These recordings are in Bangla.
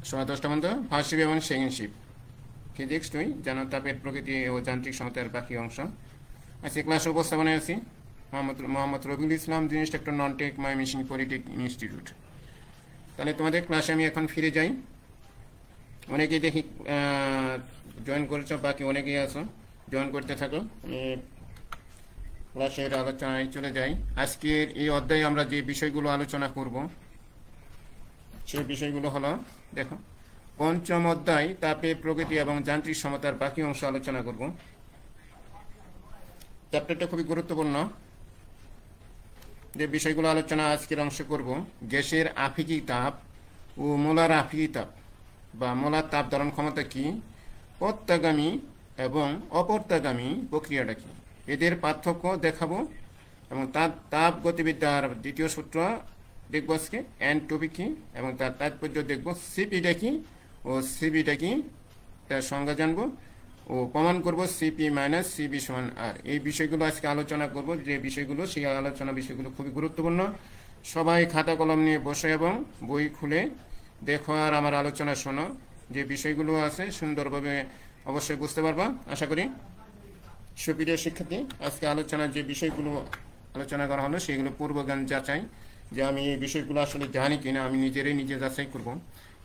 সোয়া 10টা পর্যন্ত ফার্স্ট শিপ এবং সেকেন্ড শিপ ফিজিক্স 2 জানো তাপের প্রকৃতি ও যান্ত্রিক সমতার বাকি অংশ। আজকে ক্লাস উপস্থাপনায় আছি Mohammad Rabiul Islam, instructor non tech Mymensingh polytechnic institute. তাহলে তোমাদের ক্লাসে আমি এখন ফিরে যাই। অনেকেই দেখি জয়েন করেছো, বাকি অনেকেই আছো, জয়েন করতে থাকো। ক্লাসের আলোচনায় চলে যাই। আজকের এই অধ্যায়ে আমরা যে বিষয়গুলো আলোচনা করব সেই বিষয়গুলো হলো, দেখো, পঞ্চম অধ্যায় তাপের প্রকৃতি এবং যান্ত্রিক সমতার বাকি অংশ আলোচনা করব। চ্যাপ্টারটা খুবই গুরুত্বপূর্ণ। যে বিষয়গুলো আলোচনা আজকের অংশে করব, গ্যাসের আপেক্ষিক তাপ ও মোলার আপেক্ষিক তাপ বা মোলার তাপ ধারণ ক্ষমতা কি, প্রত্যাগামী এবং অপ্রত্যাগামী প্রক্রিয়াটা কি, এদের পার্থক্য দেখাবো এবং তাপ গতিবিদ্যার দ্বিতীয় সূত্র দেখব আজকে, এনট্রপি কি এবং তার তাৎপর্য দেখব, সিপিটা কি ও সিবিটা কি তার সংজ্ঞা জানবো ও প্রমাণ করব সিপি মাইনাস সিবি সমান আর। এই বিষয়গুলো আজকে আলোচনা করব। যে বিষয়গুলো, সেই আলোচনা বিষয়গুলো খুবই গুরুত্বপূর্ণ। সবাই খাতা কলম নিয়ে বসে এবং বই খুলে দেখো আর আমার আলোচনা শোনো। যে বিষয়গুলো আছে সুন্দরভাবে অবশ্যই বুঝতে পারবা আশা করি। সুপ্রিয় শিক্ষার্থী, আজকে আলোচনার যে বিষয়গুলো আলোচনা করা হলো সেগুলো পূর্বজ্ঞান যাচাই, যে আমি এই বিষয়গুলো আসলে জানি কিনা আমি নিজে যাচাই করব।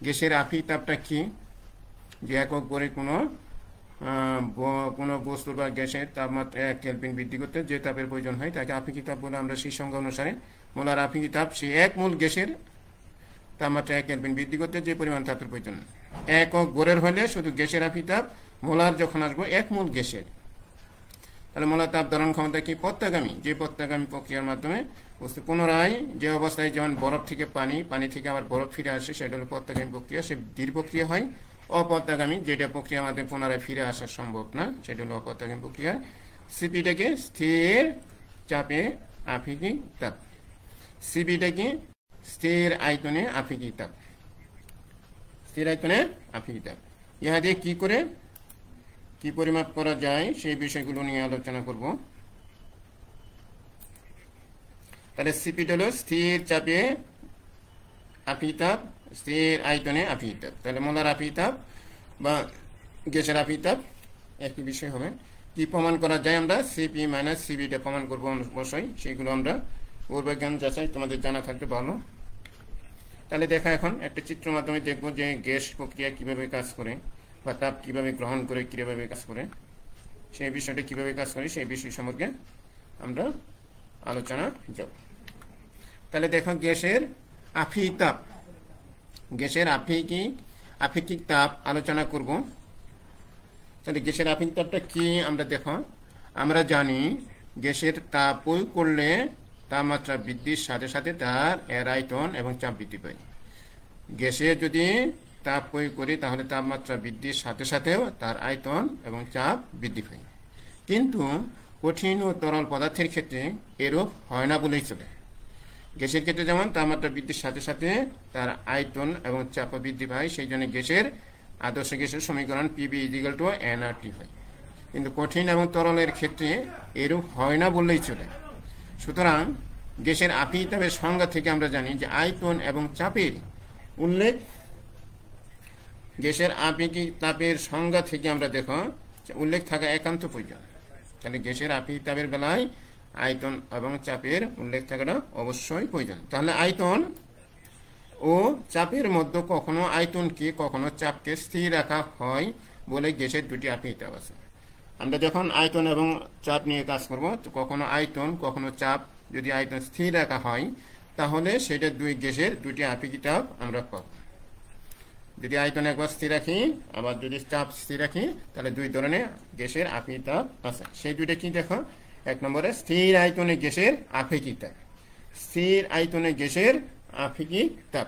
গ্যাসের আপেক্ষিক তাপটা কি, যে একক করে কোনো বস্তু বা গ্যাসের তাপমাত্রা 1 কেলভিন বৃদ্ধি করতে যে তাপের প্রয়োজন হয় তাকে আপেক্ষিক তাপ বলে। আমরা সেই সংজ্ঞা অনুসারে মোলার আপেক্ষিক তাপ সেই এক মূল গ্যাসের তাপমাত্রা 1 কেলভিন বৃদ্ধি করতে যে পরিমাণ তাপের প্রয়োজন। একক গোরের হলে শুধু গ্যাসের আপেক্ষিক তাপ, মোলার যখন আসবো এক মূল গ্যাসের, তাহলে মোলার তাপ ধারণ ক্ষমতা কি, প্রত্যাগামী, যে প্রত্যাগামী প্রক্রিয়ার মাধ্যমে বস্তু পুনরায় যে অবস্থায়, যেমন বরফ থেকে পানি থেকে আবার বরফ ফিরে আসে, সেটা হলো প্রত্যাগামী প্রক্রিয়া, সে ধীর প্রক্রিয়া হয়। অপ্রত্যাগামী, যেটা প্রক্রিয়ার মাধ্যমে পুনরায় ফিরে আসা সম্ভব না, সেটা হলো অপ্রত্যাগামী প্রক্রিয়া। সিপিটাকে স্থির চাপে আপেক্ষিক তাপ, সিবিটাকে স্থির আয়তনে আপেক্ষিক তাপ, স্থির আয়তনে আপেক্ষিক তাপ। ইহা দিয়ে কি পরিমাপ করা যায় সেই বিষয়গুলো নিয়ে আলোচনা করব। তাহলে সিপিটা হলো স্থির চাপে আপেক্ষিক তাপ, স্থির আয়তনে আপেক্ষিক তাপ। তাহলে মোলার আপেক্ষিক তাপ বা গ্যাসের আপেক্ষিক তাপ একই বিষয় হবে। কি প্রমাণ করা যায়, আমরা সিপি মাইনাস সিবিটা প্রমাণ করব অবশ্যই। সেইগুলো আমরা পূর্বজ্ঞান যাচাই তোমাদের জানা থাকতে ভালো। তাহলে দেখা, এখন একটা চিত্র মাধ্যমে দেখবো যে গ্যাস প্রক্রিয়া কিভাবে কাজ করে বা তাপ কিভাবে গ্রহণ করে কিভাবে কাজ করে, সেই বিষয়টা কিভাবে কাজ করে সেই বিষয় সম্পর্কে আমরা আলোচনা যাব। তাহলে দেখো, গ্যাসের আপেক্ষিক তাপ, গ্যাসের আপেক্ষিক তাপ আলোচনা করব। তাহলে গ্যাসের আপেক্ষিক তাপটা কি আমরা দেখো, আমরা জানি গ্যাসের তাপ প্রয়োগ করলে তাপমাত্রা বৃদ্ধির সাথে সাথে তার আয়তন এবং চাপ বৃদ্ধি পায়। গ্যাসে যদি তাপ প্রয়োগ করি তাহলে তাপমাত্রা বৃদ্ধির সাথে সাথেও তার আয়তন এবং চাপ বৃদ্ধি পায়। কিন্তু কঠিন ও তরল পদার্থের ক্ষেত্রে এরূপ হয় না বলেই চলে। গ্যাসের ক্ষেত্রে যেমন তাপমাত্রা বৃদ্ধির সাথে সাথে তার আয়তন এবং চাপ বৃদ্ধি পায়, সেই জন্য গ্যাসের আদর্শ গ্যাসের সমীকরণ পিবি ইজিক্যাল টু এনআরটি হয়। কিন্তু কঠিন এবং তরলের ক্ষেত্রে এরূপ হয় না বললেই চলে। সুতরাং গ্যাসের আপেক্ষিক তাপের সংজ্ঞা থেকে আমরা জানি যে আয়তন এবং চাপের উল্লেখ, গ্যাসের আপেক্ষিক তাপের সংজ্ঞা থেকে আমরা দেখো উল্লেখ থাকা একান্ত প্রয়োজন। তাহলে গ্যাসের আপেক্ষিক তাপের বেলায় আয়তন এবং চাপের উল্লেখ থাকাটা অবশ্যই প্রয়োজন। তাহলে আয়তন ও চাপের মধ্যে কখনো আয়তনকে কখনো চাপকে স্থির রাখা হয় বলে গ্যাসের দুটি আপেক্ষিক তাপ আছে। আমরা যখন আয়তন এবং চাপ নিয়ে কাজ করব, কখনো আয়তন কখনো চাপ যদি আয়তন স্থির রাখা হয় তাহলে সেটা দুই গ্যাসের দুটি আপেক্ষিক তাপ আমরা পাব। যদি আয়তন একবার স্থির রাখি আবার যদি চাপ স্থির রাখি তাহলে দুই ধরনের গ্যাসের আপেক্ষিক তাপ আছে। সেই দুইটা কি দেখো, এক নম্বরে স্থির আয়তনে গ্যাসের আপেক্ষিক তাপ, স্থির আয়তনে গ্যাসের আপেক্ষিক তাপ।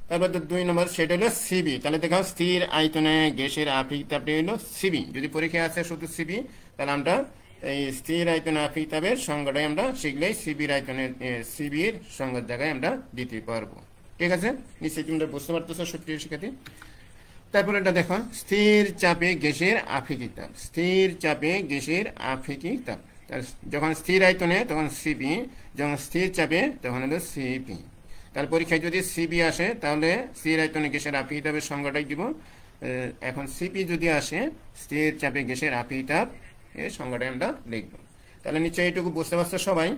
তারপর 2 নম্বর সেটা হলো সিবি। তাহলে দেখো, স্থির আয়তনে গ্যাসের আপেক্ষিক তাপটা হলো সিবি। যদি পরীক্ষায় আসে শুধু সিবি, তাহলে আমরা এই স্থির আয়তনে আপেক্ষিক তাপের সংজ্ঞাটাই আমরা শিখলেই সিবির আয়তনের সিবির সংজ্ঞার জায়গায় আমরা দিতে পারবো। ঠিক আছে, নিশ্চয়ই তোমরা বুঝতে পারতেছো সুপ্রিয় শিক্ষার্থী। তারপরে এটা দেখো, স্থির চাপে গ্যাসের আপেক্ষিক তাপ, স্থির চাপে গ্যাসের আপেক্ষিক তাপ। যখন স্থির আয়তনে তখন সিপি, যখন স্থির চাপে তখন হলো সিপি। তার পরীক্ষায় যদি সিবি আসে তাহলে স্থির আয়তনে গ্যাসের আপেক্ষিক তাপের সংজ্ঞাটাই দিব। এখন সিপি যদি আসে, স্থির চাপে গ্যাসের আপেক্ষিক তাপ, এর সংজ্ঞাটাই আমরা লিখব। তাহলে নিশ্চয়ই এইটুকু বুঝতে পারছো সবাই।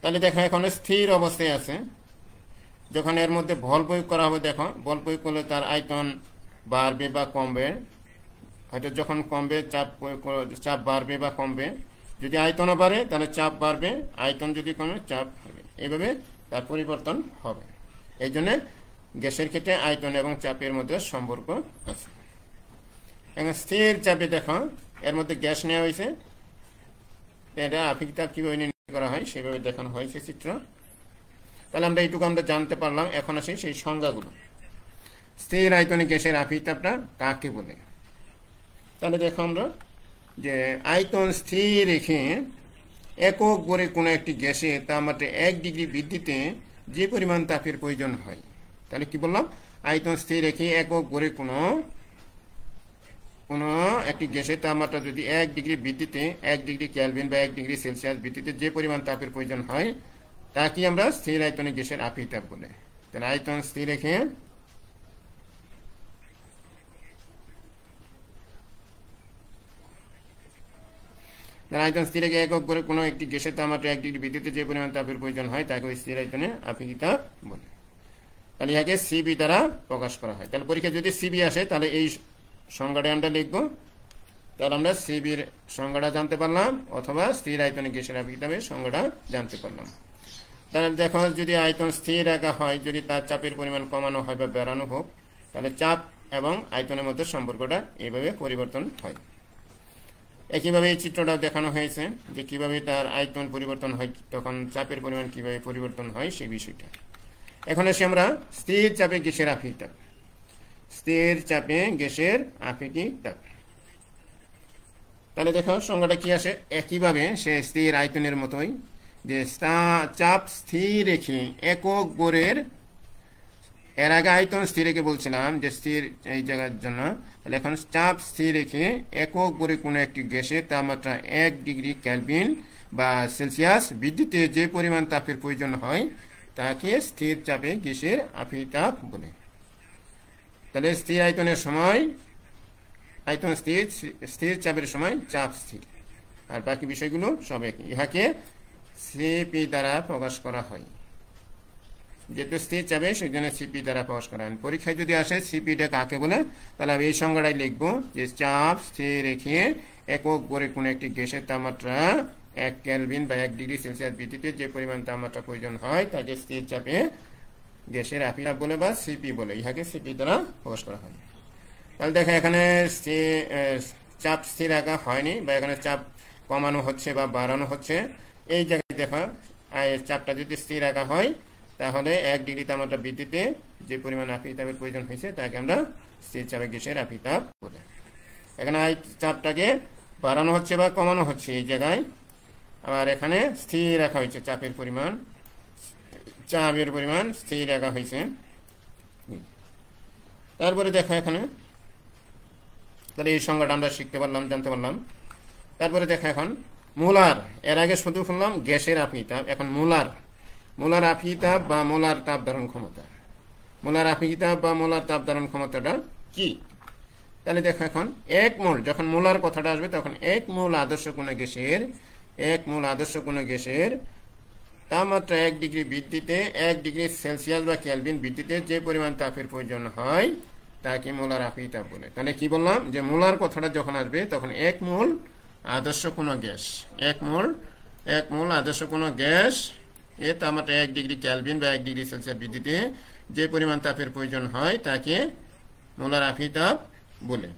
তাহলে দেখো এখন স্থির অবস্থায় আছে, যখন এর মধ্যে বল প্রয়োগ করা হবে, দেখো বল প্রয়োগ করলে তার আয়তন বাড়বে বা কমবে। হয়তো যখন কমবে চাপ বাড়বে বা কমবে, যদি আয়তনও বাড়ে তাহলে চাপ বাড়বে, আয়তন যদি কমে চাপ হবে, এইভাবে তার পরিবর্তন হবে। এই জন্য গ্যাসের ক্ষেত্রে আয়তন এবং চাপের মধ্যে সম্পর্ক আছে। এখন স্থির চাপে দেখো এর মধ্যে গ্যাস নেওয়া হয়েছে, এটা আপেক্ষিক তাপ কিভাবে নির্ণয় করা হয় সেভাবে দেখানো হয়েছে চিত্র। তাহলে আমরা এইটুকু আমরা জানতে পারলাম। এখন আসি সেই সংজ্ঞাগুলো। স্থির আয়তনে গ্যাসের আপেক্ষিক তাপটা কাকে বলে? তাহলে দেখো আমরা যে আয়তন স্থির রেখে একক গড়ে কোনো একটি গ্যাসে তাপমাত্রা 1 ডিগ্রি বৃদ্ধিতে যে পরিমাণ তাপের প্রয়োজন হয়। তাহলে কি বললাম? আয়তন স্থির রেখে একক গড়ে কোনো একটি গ্যাসের তাপমাত্রা যদি 1 ডিগ্রি বৃদ্ধিতে 1 ডিগ্রি কেলভিন বা 1 ডিগ্রি সেলসিয়াস বৃদ্ধিতে যে পরিমাণ তাপের প্রয়োজন হয় তাকে আমরা স্থির আয়তনে গ্যাসের আপেক্ষিক তাপ বলে। তাহলে আয়তন স্থির রেখে আয়তন স্থির রেখে একক করে কোনো একটি গ্যাসের তাপমাত্রা 1 ডিগ্রি বৃদ্ধিতে যে পরিমাণ তাপের প্রয়োজন হয় তাকে স্থির আয়তনে আপেক্ষিক তাপ বলে। তাহলে ইহাকে সিবি দ্বারা প্রকাশ করা হয়। তাহলে পরীক্ষা যদি সিবি আসে তাহলে এই সংজ্ঞাটা আমরা লিখব। তাহলে আমরা সিবির সংজ্ঞাটা জানতে পারলাম, অথবা স্থির আয়তনে গ্যাসের আপেক্ষিক তাপের সংজ্ঞাটা জানতে পারলাম। তাহলে দেখো যদি আয়তন স্থির রাখা হয়, যদি তার চাপের পরিমাণ কমানো হয় বা বাড়ানো হোক, তাহলে চাপ এবং আয়তনের মধ্যে সম্পর্কটা এইভাবে পরিবর্তন হয়। একইভাবে এই চিত্রটা দেখানো হয়েছে যে কিভাবে তার আয়তন পরিবর্তন হয়, তখন চাপের পরিমাণ কিভাবে পরিবর্তন হয় সেই বিষয়টা। এখন আসি আমরা স্থির চাপে গ্যাসের আপেক্ষিক তাপ। স্থির চাপে গ্যাসের আপেক্ষিক তাপ, তাহলে দেখো সংজ্ঞাটা কি আসে। একইভাবে সে স্থির আয়তনের মতোই, যে চাপ স্থির রেখে একক গড়ের, এর আগে আয়তন স্থির রেখে বলছিলাম যে স্থির এই জায়গার জন্য, তাহলে এখন চাপ স্থির রেখে একক গড়ে কোনো একটি গ্যাসের তাপমাত্রা 1 ডিগ্রি কেলভিন বা সেলসিয়াস বৃদ্ধিতে যে পরিমাণ তাপের প্রয়োজন হয় তাকে স্থির চাপে গ্যাসের আপেক্ষিক তাপ বলে। তাহলে স্থির আয়তনের সময় আয়তন স্থির, স্থির চাপের সময় চাপ স্থির, আর বাকি বিষয়গুলো সব একই। ইহাকে সিপি দ্বারা প্রকাশ করা হয়। যেহেতু স্থির চাপে সেই জন্য সিপি দ্বারা প্রকাশ করা হয়। পরীক্ষায় যদি আসে সিপিটা কাকে বলে, তাহলে আমি এই সংজ্ঞাটাই লিখবো যে চাপ স্থির রেখে একক গড়ে কোনো একটি গ্যাসের তাপমাত্রা 1 কেলভিন বা 1 ডিগ্রি সেলসিয়াস বৃদ্ধিতে যে পরিমাণ তাপমাত্রা প্রয়োজন হয় তাকে স্থির চাপে গ্যাসের আপেক্ষিক তাপ বলে বা সিপি বলে। ইহাকে সিপি দ্বারা প্রকাশ করা হয়। তাহলে দেখো এখানে চাপ স্থির রাখা হয়নি, বা এখানে চাপ কমানো হচ্ছে বা বাড়ানো হচ্ছে। এই জায়গায় দেখো চাপটা যদি স্থির রাখা হয় তাহলে 1 ডিগ্রি তাপমাত্রা বৃদ্ধিতে যে পরিমাণ আপেক্ষিক তাপের প্রয়োজন হয়েছে তাকে আমরা স্থির চাপে গ্যাসের আপেক্ষিক তাপ বলে। এখানে চাপটাকে বাড়ানো হচ্ছে বা কমানো হচ্ছে এই জায়গায়, আবার এখানে স্থির রাখা হয়েছে চাপের পরিমাণ স্থির রাখা হয়েছে। তারপরে দেখো এখানে, তাহলে এই সংজ্ঞাটা আমরা শিখতে পারলাম, জানতে পারলাম। তারপরে দেখো এখন মোলার, এর আগে শুধু শুনলাম গ্যাসের আপেক্ষিক তাপ, এখন মোলার আপেক্ষিক তাপ বা মোলার তাপ ধারণ ক্ষমতা। মোলার আপেক্ষিক তাপ বা মোলার তাপ ধারণ ক্ষমতাটা কি? তাহলে দেখো এখন 1 মোল, যখন মোলার কথাটা আসবে তখন 1 মোল আদর্শ কোনো গ্যাসের তাপমাত্রা 1 ডিগ্রি বৃদ্ধিতে 1 ডিগ্রি সেলসিয়াস বা কেলভিন বৃদ্ধিতে যে পরিমাণ তাপের প্রয়োজন হয় তাকে মোলার আপেক্ষিক তাপ বলে। তাহলে কি বললাম যে মোলার কথাটা যখন আসবে তখন 1 মোল আদর্শ কোনো গ্যাস, 1 মোল আদর্শ কোনো গ্যাস এর তাপমাত্রা 1 ডিগ্রি কেলভিন বা 1 ডিগ্রি সেলসিয়াস বৃদ্ধিতে যে পরিমাণ তাপের প্রয়োজন হয় তাকে মোলার আপেক্ষিক তাপ বলে।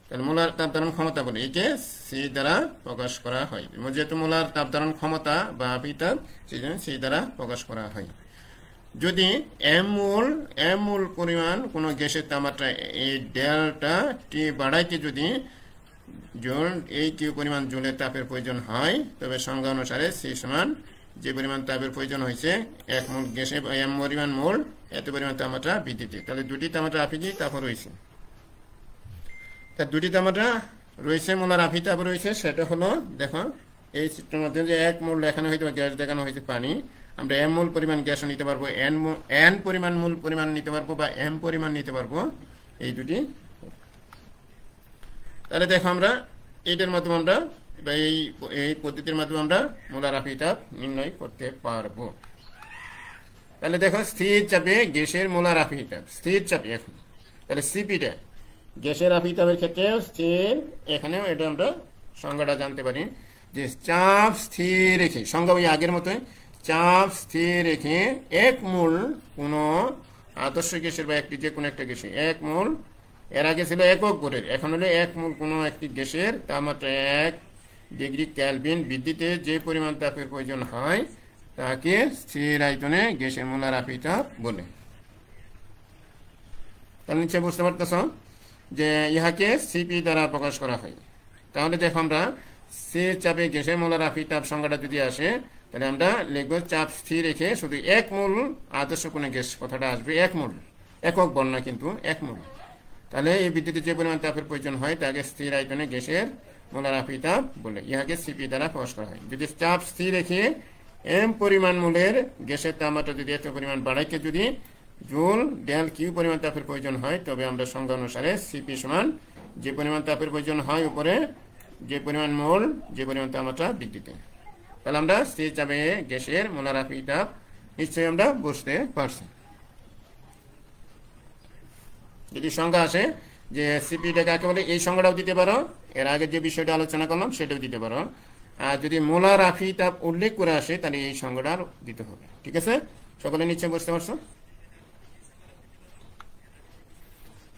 তাহলে মোলার তাপ ধারণ ক্ষমতা বলে, একে সি দ্বারা প্রকাশ করা হয়। যেহেতু মোলার তাপ ধারণ ক্ষমতা বা আপেক্ষিক তাপ, সেই জন্য সি দ্বারা প্রকাশ করা হয়। যদি এম মোল পরিমাণ কোনো গ্যাসের তাপমাত্রা এই ডেল্টা টি বাড়াইতে যদি এই কিউ পরিমাণ জুলের তাপের প্রয়োজন হয়, তবে সংজ্ঞা অনুসারে সি সমান যে পরিমাণ তাপের প্রয়োজন হয়েছে 1 মোল গ্যাসে এম পরিমাণ মোল এত পরিমাণ তাপমাত্রা বৃদ্ধিতে। তাহলে দুটি তাপমাত্রা আপেক্ষিক তাপ রয়েছে, তার দুটি তাপমাত্রা রয়েছে, মোলার আপেক্ষিক তাপ রয়েছে। সেটা হলো দেখো এই চিত্রের মধ্যে যে 1 মোল দেখানো হয়েছে বা গ্যাস দেখানো হয়েছে পানি, আমরা m মোল পরিমাণ গ্যাস নিতে পারবো, n পরিমাণ মোল পরিমাণ নিতে পারবো বা m পরিমাণ নিতে পারবো, এই দুটি। তাহলে দেখো আমরা এইটার মাধ্যমে আমরা বা এই পদ্ধতির মাধ্যমে আমরা মোলার আফিতাব নির্ণয় করতে পারবো। তাহলে দেখো স্থির চাপে গ্যাসের মোলার আফিতাব, স্থির চাপে এখন তাহলে সিপিটা গ্যাসের আফিতাবের ক্ষেত্রে স্থির, এখানেও এটা আমরা সংজ্ঞাটা জানতে পারি যে চাপ স্থির রেখে, সংজ্ঞা ওই আগের মতোই, চাপ স্থির রেখে 1 মোল কোন আদর্শ গ্যাসের বা একটি যে কোনো একটা গ্যাসে 1 মোল, এর আগে ছিল একক ভরের, এখন হলো 1 মোল কোনো একটি গ্যাসের তাপমাত্রা 1 ডিগ্রি কেলভিন বৃদ্ধিতে যে পরিমাণ তাপের প্রয়োজন হয় তাকে স্থির আয়তনে গ্যাসের মোলার আফিতাব বলে। তাহলে নিচে বুঝতে পারতেছ যে ইহাকে সিপি দ্বারা প্রকাশ করা হয়। তাহলে দেখো আমরা স্থির চাপে গ্যাসের মোলার আফিতাব সংজ্ঞাটা যদি আসে তাহলে আমরা লিখব চাপ স্থির রেখে শুধু 1 মোল আদর্শ কোন গ্যাস, কথাটা আসবে 1 মোল, একক বর্ণনা কিন্তু 1 মোল। তাহলে এই বিদ্যুতে যে পরিমাণ তাপের প্রয়োজন হয় তাকে স্থির আয়তনে গ্যাসের মোলার আফিতাব বলে, ইহাকে সিপি দ্বারা প্রকাশ করা হয়। যদি চাপ স্থির রেখে m পরিমাণ মোলের গ্যাসের তাপমাত্রা যদি এত পরিমাণ বাড়াইতে যদি জুল ডেল কিউ পরিমাণ তাপের প্রয়োজন হয় তবে আমরা সংজ্ঞা অনুসারে সিপি সমান যে পরিমাণ তাপের প্রয়োজন হয় উপরে যে পরিমাণ মোল যে পরিমাণ তাপমাত্রা বৃদ্ধিতে। তাহলে আমরা স্থির চাপে গ্যাসের মোলার আফিতাব নিশ্চয়ই আমরা বুঝতে পারছি। যদি সংজ্ঞা আসে যে সিপিটা কাকে বলে এই সংজ্ঞাটাও দিতে পারো, এর আগে যে বিষয়টা আলোচনা করলাম সেটাও দিতে পারো, আর যদি মোলার আফিতাব উল্লেখ করে আসে তাহলে এই সংজ্ঞাটা দিতে হবে। ঠিক আছে, সকলে নিশ্চয় বুঝতে পারছো?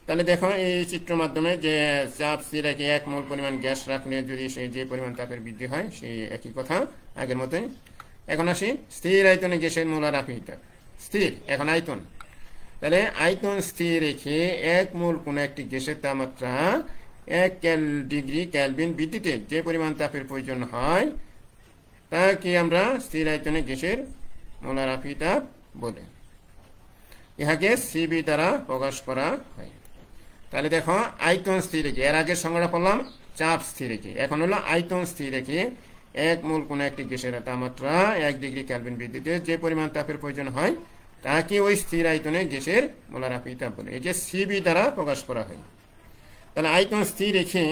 তাহলে দেখো এই চিত্রের মাধ্যমে যে চাপ স্থির রেখে 1 মোল পরিমাণ গ্যাস রাখলে যদি সেই যে পরিমাণ তাপের বৃদ্ধি হয় সেই একই কথা আগের মতোই। এখন আসি স্থির আয়তনে গ্যাসের মোলার আফিতাব। স্থির এখন আয়তন, তাহলে আয়তন স্থির রেখে 1 মোল কোন একটি গ্যাসের তাপমাত্রা 1 ডিগ্রি কেলভিন বৃদ্ধিতে যে পরিমাণ তাপের প্রয়োজন হয় তাকে আমরা স্থির আয়তনে গ্যাসের মোলার আফিতাব বলে, ইহাকে সিবি দ্বারা প্রকাশ করা হয়। তাহলে দেখো আয়তন স্থির রেখে, এর আগে সংজ্ঞা করলাম চাপ স্থির রেখে, এখন হলো আয়তন স্থির রেখে 1 মোল কোন একটি গ্যাসের তাপমাত্রা 1 ডিগ্রি কেলভিন বৃদ্ধিতে যে পরিমাণ তাপের প্রয়োজন হয় তাকে ওই স্থির আয়তনে গ্যাসের মোলার আফিতাব বলে, এই যে সিবি দ্বারা প্রকাশ করা হয়। তাহলে আয়তন স্থির রেখে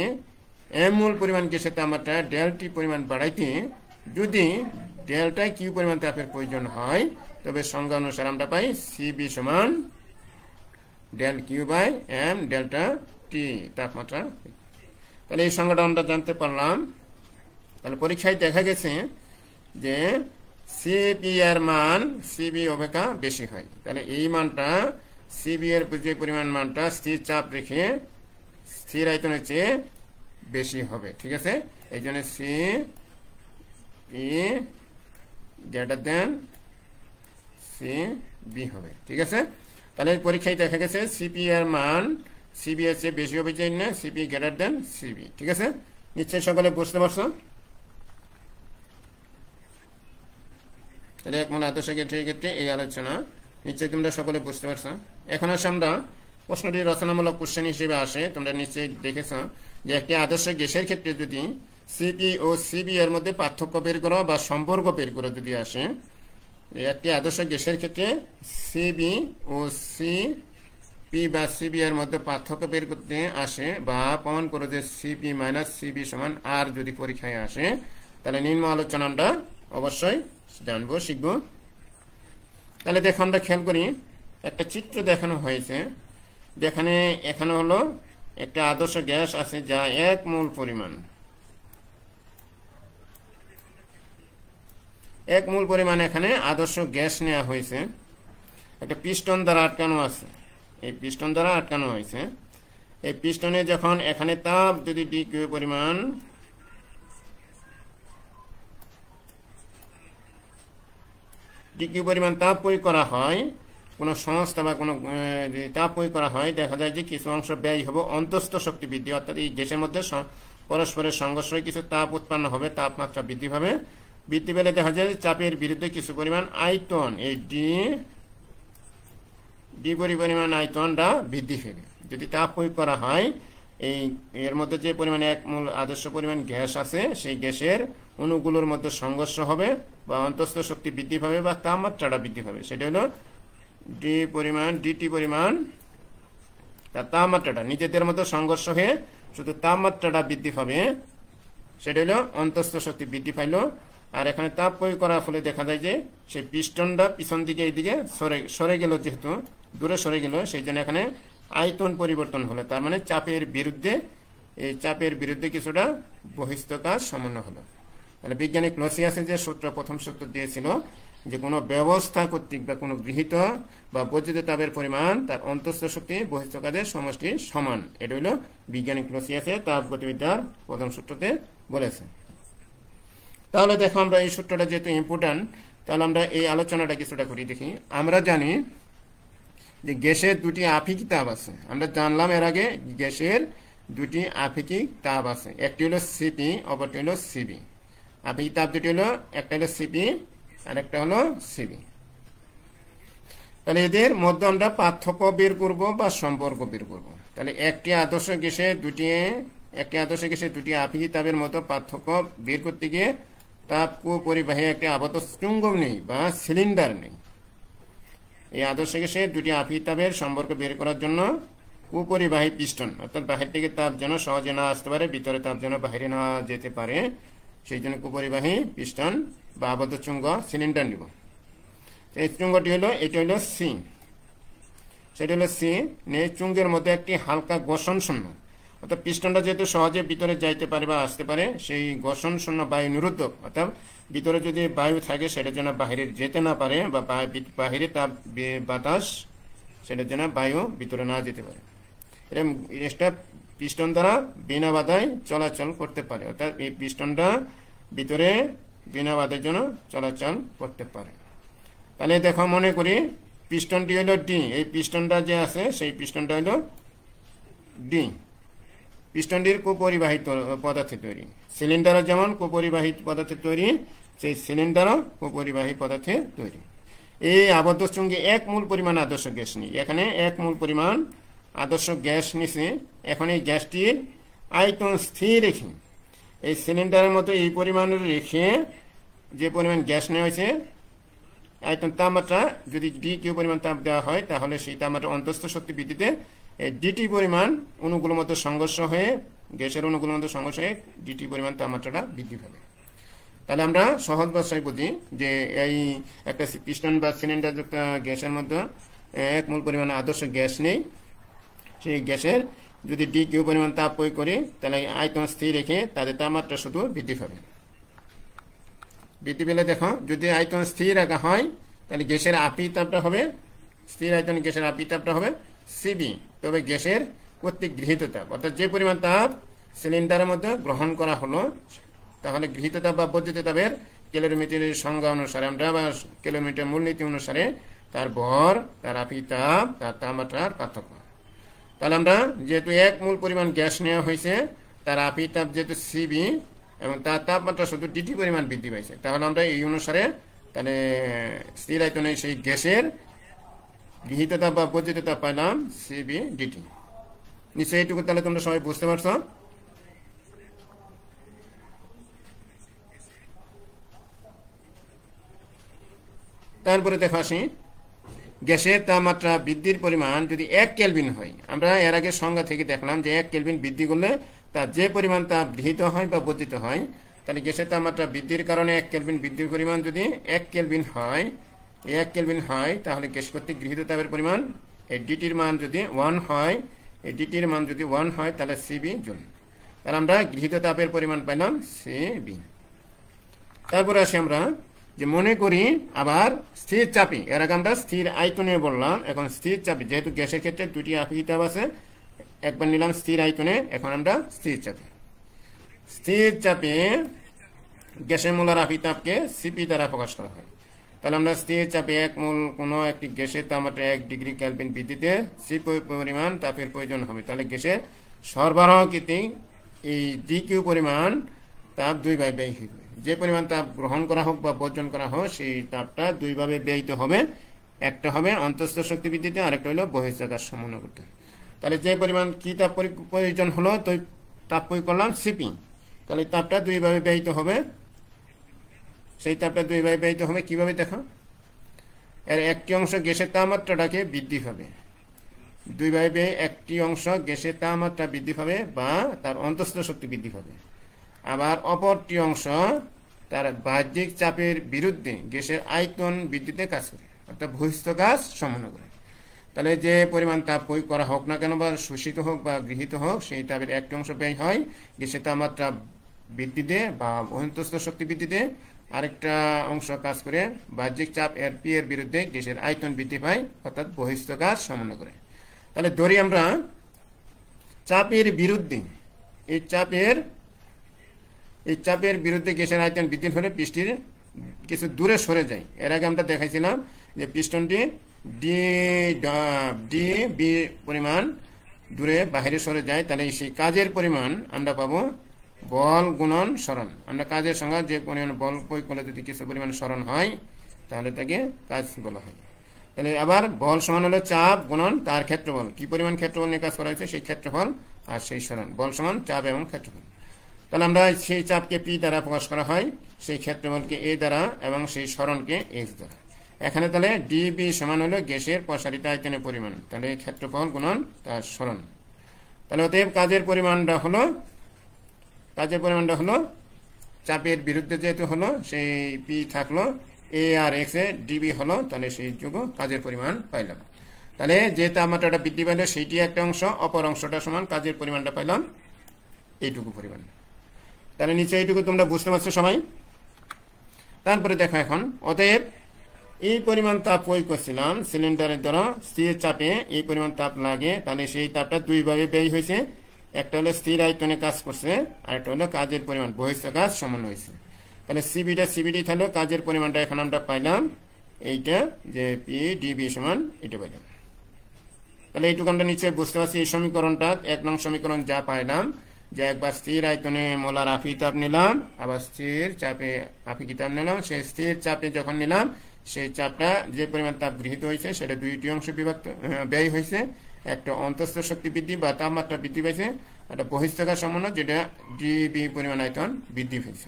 m মোল পরিমাণ গ্যাসের তাপমাত্রা ডেলটি পরিমাণ বাড়াইতে যদি ডেল্টা কিউ পরিমাণ তাপের প্রয়োজন হয় তবে সংজ্ঞা অনুসারে আমরা পাই সিবি সমান del Q by m delta T তাপমাত্রা। তাহলে এই সংজ্ঞাটা আমরা জানতে পারলাম। তাহলে পরীক্ষায় দেখা গেছে যে সিপি এর মান সিবি অপেক্ষা বেশি হয়, তাহলে এই মানটা সিবি এর যে পরিমাণ মানটা স্থির চাপ রেখে স্থির আয়তনের চেয়ে বেশি হবে। ঠিক আছে, এই জন্য C P greater than C V হবে। ঠিক আছে, তাহলে পরীক্ষায় দেখা গেছে সিপি এর মান সিবি এর চেয়ে বেশি হবে জন্য সিপি গ্রেটার দেন সিবি। ঠিক আছে, নিশ্চয়ই সকলে বুঝতে পারছো? তাহলে 1 মোল আদর্শ গ্যাসের ক্ষেত্রে এই আলোচনা নিশ্চয়ই তোমরা সকলে বুঝতে পারছো। এখন আসে আমরা প্রশ্নটি রচনামূলক কোশ্চেন হিসেবে আসে, তোমরা নিশ্চয়ই দেখেছো যে একটি আদর্শ গ্যাসের ক্ষেত্রে যদি সিপি ও সিবি এর মধ্যে পার্থক্য বের করো বা সম্পর্ক বের করো যদি আসে, একটি আদর্শ গ্যাসের ক্ষেত্রে সিবি ও সিপি বা সিবি এর মধ্যে পার্থক্য বের করতে আসে বা প্রমাণ করো যে সিপি মাইনাস সিবি সমান আর যদি পরীক্ষায় আসে তাহলে নিম্ন আলোচনা আমরা অবশ্যই জানবো শিখবো। তাহলে দেখো আমরা খেয়াল করি একটা চিত্র দেখানো হয়েছে যেখানে এখানে হলো একটা আদর্শ গ্যাস আছে যা 1 মোল পরিমাণ 1 মোল পরিমাণ এখানে আদর্শ গ্যাস নেওয়া হয়েছে, একটা পিস্টন দ্বারা আটকানো আছে, এই পিস্টন দ্বারা আটকানো হয়েছে। এই পিস্টনে যখন এখানে তাপ যদি ডি কিউ পরিমাণ তাপ প্রয়োগ করা হয়, কোনো সংস্থা বা কোনো তাপ প্রয়োগ করা হয়, দেখা যায় যে কিছু অংশ ব্যয় হবে অন্তস্থ শক্তি বৃদ্ধি, অর্থাৎ এই গ্যাসের মধ্যে পরস্পরের সংঘর্ষ হয়ে কিছু তাপ উৎপন্ন হবে, তাপমাত্রা বৃদ্ধি পাবে, বৃদ্ধি পেলে দেখা যায় চাপের বিরুদ্ধে কিছু পরিমাণ আয়তন এই ডি পরিমাণ আয়তনটা বৃদ্ধি পেবে। যদি তাপ প্রয়োগ করা হয় এই এর মধ্যে যে পরিমাণ এক মোল আদর্শ পরিমাণ গ্যাস আছে সেই গ্যাসের অণুগুলোর মধ্যে সংঘর্ষ হবে বা অন্তঃস্থ শক্তি বৃদ্ধি পাবে বা তাপমাত্রাটা বৃদ্ধি পাবে। সেটা হলো ডিটি পরিমাণ তার তাপমাত্রাটা নিজেদের মধ্যে সংঘর্ষ হয়ে শুধু তাপমাত্রাটা বৃদ্ধি পাবে, সেটা হলো অন্তঃস্থ শক্তি বৃদ্ধি পাইল। আর এখানে তাপ প্রয়োগ করার ফলে দেখা যায় যে সেই পিস্টনটা পিছন দিকে এইদিকে সরে গেল, যেহেতু দূরে সরে গেল সেই জন্য এখানে আয়তন পরিবর্তন হলো, তার মানে চাপের বিরুদ্ধে কিছুটা বহিঃস্থকার সমন্বয় হলো। তাহলে বৈজ্ঞানিক ক্লসিয়াসের যে সূত্র প্রথম সূত্র দিয়েছিল যে কোনো ব্যবস্থা কর্তৃক বা কোনো গৃহীত বা বর্জিত তাপের পরিমাণ তার অন্তঃস্থ শক্তি বহিঃস্থকারের সমষ্টি সমান, এটা হলো বৈজ্ঞানিক ক্লসিয়াসের তাপগতিবিদ্যার প্রথম সূত্রতে বলেছে। তাহলে দেখো আমরা এই সূত্রটা যেহেতু ইম্পর্টেন্ট, তাহলে আমরা এই আলোচনাটা কিছুটা করি দেখি। আমরা জানি যে গ্যাসের দুটি আপেক্ষিক তাপ আছে, আমরা জানলাম এর আগে গ্যাসের দুটি আপেক্ষিক তাপ আছে, একটি হলো সিপি অপরটি হলো সিবি। আপেক্ষিক তাপ দুটি হলো, একটা হলো সিপি আর একটা হলো সিবি। তাহলে এদের মধ্যে আমরা পার্থক্য বের করব বা সম্পর্ক বের করব। তাহলে একটি আদর্শ গ্যাসের দুটি আপেক্ষিক তাপের মতো পার্থক্য বের করতে গিয়ে তাপ পরিবাহী একটি আবদ্ধ চুম্বক নেই বা সিলিন্ডার নেই। এই আদর্শ গ্যাসের দুটি আপেক্ষিক তাপের সম্পর্ক বের করার জন্য কুপরিবাহী পিস্টন, অর্থাৎ বাহির থেকে তাপ যেন সহজে না আসতে পারে, ভিতরে তাপ যেন বাইরে না যেতে পারে, সেই জন্য কুপরিবাহী পিস্টন বা আবদ্ধ চুম্বক সিলিন্ডার নিব। এই চুম্বকটি হলো, এটা হলো সি, সেটা হলো সি। চুম্বকের মধ্যে একটি হালকা ঘর্ষণ শূন্য, অর্থাৎ পিস্টনটা যেহেতু সহজে ভিতরে যাইতে পারে বা আসতে পারে, সেই ঘর্ষণ শূন্য বায়ু নিরোধক, অর্থাৎ ভিতরে যদি বায়ু থাকে সেটার জন্য বাহিরে যেতে না পারে বা বাহিরে তাপ বাতাস সেটার জন্য বায়ু ভিতরে না যেতে পারে। এটা পিস্টন দ্বারা বিনা বাধায় চলাচল করতে পারে, অর্থাৎ এই পিস্টনটা ভিতরে বিনা বাধার জন্য চলাচল করতে পারে। তাহলে দেখো মনে করি পিস্টনটি হলো ডি, এই পিস্টনটা যে আছে সেই পিস্টনটা হলো ডি। পিস্টনটির কুপরিবাহী পদার্থে তৈরি, সিলিন্ডারও যেমন কুপরিবাহী পদার্থে তৈরি, সেই সিলিন্ডারও কুপরিবাহী পদার্থে তৈরি। এই আবদ্ধ চুম্বকে এক মোল পরিমাণ আদর্শ গ্যাস নিই, এখানে এক মোল পরিমাণ আদর্শ গ্যাস নিছে। এখন এই গ্যাসটির আয়তন স্থির রেখে এই সিলিন্ডারের মতো এই পরিমাণ রেখে যে পরিমাণ গ্যাস নেওয়া হয়েছে, আয়তন তাপমাত্রা যদি ডি কিউ পরিমাণ তাপ দেওয়া হয় তাহলে সেই তাপমাত্রা অন্তঃস্থ শক্তি বৃদ্ধিতে ডিটি পরিমাণ অণুগুলোর মধ্যে সংঘর্ষ হয়ে, গ্যাসের অণুগুলোর মধ্যে সংঘর্ষ হয়ে ডিটি পরিমাণ তাপমাত্রাটা বৃদ্ধি পাবে। তাহলে আমরা সহজ ভাষায় বুঝি যে এই একটা পিস্টন বা সিলিন্ডার যুক্ত গ্যাসের মধ্যে এক মোল পরিমাণ আদর্শ গ্যাস নেই, সেই গ্যাসের যদি ডি কিউ পরিমাণ তাপ প্রয়োগ করি তাহলে আয়তন স্থির রেখে তাদের তাপমাত্রা শুধু বৃদ্ধি পাবে। বৃদ্ধি পেলে দেখো যদি আয়তন স্থির রাখা হয় তাহলে গ্যাসের আপেক্ষিক তাপটা হবে, স্থির আয়তন গ্যাসের আপেক্ষিক তাপটা হবে সিবি, তবে গ্যাসের কর্তৃক গৃহীত তাপ, অর্থাৎ যে পরিমাণ তাপ সিলিন্ডারের মধ্যে গ্রহণ করা হলো, তাহলে গৃহীত তাপ বা বর্জিত তাপের ক্যালোরিমিটারের সংজ্ঞা অনুসারে আমরা বা ক্যালোরিমিটার মূলনীতি অনুসারে তার ভর, তার আপেক্ষিক তাপ, তার তাপমাত্রার পার্থক্য। তাহলে আমরা যেহেতু এক মোল পরিমাণ গ্যাস নেওয়া হয়েছে, তার আপেক্ষিক তাপ যেহেতু সিবি এবং তার তাপমাত্রা শুধু ডিটি পরিমাণ বৃদ্ধি পাইছে, তাহলে আমরা এই অনুসারে তাহলে স্থির আয়তনে সেই গ্যাসের গৃহীত তাপ বা বর্জিত তাপ পাইলাম সিবি ডিটি। নিশ্চয়ই এইটুকু তাহলে তোমরা সবাই বুঝতে পারছো। তারপরে দেখো আসি গ্যাসের তাপমাত্রা বৃদ্ধির পরিমাণ যদি 1 কেলভিন হয়, আমরা এর আগে সংজ্ঞা থেকে দেখলাম যে 1 কেলভিন বৃদ্ধি করলে তার যে পরিমাণ তাপ গৃহীত হয় বা বর্জিত হয়, তাহলে গ্যাসের তাপমাত্রা বৃদ্ধির কারণে 1 কেলভিন বৃদ্ধির পরিমাণ যদি 1 কেলভিন হয়, 1 কেলভিন হয় তাহলে গ্যাস কর্তৃক গৃহীত তাপের পরিমাণ এই ডিটির মান যদি 1 হয়, এই ডিটির মান যদি 1 হয় তাহলে সিবি জুল। তাহলে আমরা গৃহীত তাপের পরিমাণ পেলাম সিবি। তারপরে আসি আমরা যে মনে করি আবার স্থির চাপে, এর আগে আমরা স্থির আয়তনে বললাম, এখন স্থির চাপে, যেহেতু গ্যাসের ক্ষেত্রে দুটি আপেক্ষিক তাপ আছে, একবার নিলাম স্থির আয়তনে, এখন আমরা স্থির চাপে। স্থির চাপে গ্যাসের মোলার আপেক্ষিক তাপকে সিপি দ্বারা প্রকাশ করা হয়। তাহলে আমরা স্থির চাপে এক মোল কোনো একটি গ্যাসের তাপমাত্রা 1 ডিগ্রি কেলভিন বৃদ্ধিতে সিপি পরিমাণ তাপের প্রয়োজন হবে। তাহলে গ্যাসের সরবরাহকৃত এই ডি কিউ পরিমাণ তাপ দুইভাবে ব্যয় হবে, যে পরিমাণ তাপ গ্রহণ করা হোক বা বর্জন করা হোক সেই তাপটা দুইভাবে ব্যয়িত হবে, একটা হবে অন্তঃস্থ শক্তি বৃদ্ধিতে, আরেকটা হলো বহিঃস্থকার সমন্বয় করতে। তাহলে যে পরিমাণ কি তাপ প্রয়োজন হলো তো তাপ প্রয়োগ করলাম সিপি, তাহলে তাপটা দুইভাবে ব্যয়িত হবে। সেই তাপটা দুইভাবে ব্যয়িত হবে কিভাবে দেখো, এর একটি অংশ গ্যাসের তাপমাত্রাটাকে বৃদ্ধি হবে, দুইভাবে একটি অংশ গ্যাসের তাপমাত্রা বৃদ্ধি পাবে বা তার অন্তঃস্থ শক্তি বৃদ্ধি পাবে, আবার অপরটি অংশ তার বাহ্যিক চাপের বিরুদ্ধে গ্যাসের আয়তন বৃদ্ধিতে কাজ করে, অর্থাৎ বহিস্থ কাজ সম্পন্ন করে। তাহলে যে পরিমাণ তাপ প্রয়োগ করা হোক না কেন, বা শোষিত হোক বা গৃহীত হোক, সেই তাপের একটি অংশ ব্যয় হয় গ্যাসের তাপমাত্রা বৃদ্ধিতে বা অন্তঃস্থ শক্তি বৃদ্ধিতে, আরেকটা অংশ কাজ করে বাহ্যিক চাপ পি এর বিরুদ্ধে গ্যাসের আয়তন বৃদ্ধি পায়, অর্থাৎ বহিস্থ কাজ সম্পন্ন করে। তাহলে ধরি আমরা চাপের বিরুদ্ধে, এই চাপের বিরুদ্ধে গ্যাসের আয়তন বৃদ্ধি হলে পিস্টনটি কিছু দূরে সরে যায়। এর আগে আমরা দেখাইছিলাম যে পিস্টনটি ডি বি পরিমাণ দূরে বাইরে সরে যায়, তাহলে সেই কাজের পরিমাণ আমরা পাবো বল গুণন সরণ। আমরা কাজের সঙ্গে যে পরিমাণ বল প্রয়োগ করলে যদি কিছু পরিমাণ সরণ হয় তাহলে তাকে কাজ বলা হয়। তাহলে আবার বল সমান হলো চাপ গুণন তার ক্ষেত্রফল, কি পরিমাণ ক্ষেত্রফল নিয়ে কাজ করা হয়েছে সেই ক্ষেত্রফল, আর সেই সরণ। বল সমান চাপ এবং ক্ষেত্রফল। তাহলে আমরা সেই চাপকে পি দ্বারা প্রকাশ করা হয়, সেই ক্ষেত্রফলকে এ দ্বারা এবং সেই সরণকে এক্স দ্বারা। এখানে তাহলে ডিবি সমান হলো গ্যাসের প্রসারিত আয়তনের পরিমাণ, তাহলে ক্ষেত্রফল গুণন তার সরণ। তাহলে অতএব কাজের পরিমাণটা হলো চাপের বিরুদ্ধে যেহেতু হলো সেই পি থাকলো, এ আর এক্স এ ডিবি হলো, তাহলে সেই যোগ কাজের পরিমাণ পাইলাম। তাহলে যে তাপমাত্রাটা বৃদ্ধি পাইলো সেইটি একটা অংশ, অপর অংশটা সমান কাজের পরিমাণটা পাইলাম এইটুকু পরিমাণ। তাহলে নিচে এইটুকু তোমরা বুঝতে পারছো সবাই। তারপরে দেখো এখন, অতএব এই পরিমাণ তাপ প্রয়োগ করছিলাম সিলিন্ডারের দ্বারা স্থির চাপে, এই পরিমাণ তাপ লাগে, তাহলে সেই তাপটা দুইভাবে ব্যয় হয়েছে। একটা হলো স্থির আয়তনে কাজ করছে, আর একটা হলো কাজের পরিমাণ বহিস্থ কাজ সমান হয়েছে। তাহলে সিবিডি থাকলো, কাজের পরিমাণটা এখন আমরা পাইলাম এইটা, যে পি ডিবি সমান এটা পাইলাম। তাহলে এইটুকু আমরা নিচে বুঝতে পারছি। এই সমীকরণটা 1 নং সমীকরণ যা পাইলাম, যে একবার স্থির আয়তনে মোলার আপেক্ষিক তাপ নিলাম, আবার স্থির চাপে আপেক্ষিক তাপ নিলাম। সেই স্থির চাপে যখন নিলাম সেই চাপটা যে পরিমাণ তাপ গৃহীত হয়েছে সেটা দুইটি অংশ বিভক্ত ব্যয় হয়েছে, একটা অন্তঃস্থ শক্তি বৃদ্ধি বা তাপমাত্রা বৃদ্ধি পাইছে, একটা বহিস্থ কাজ সম্পন্ন যেটা ডিবি পরিমাণ আয়তন বৃদ্ধি হয়েছে।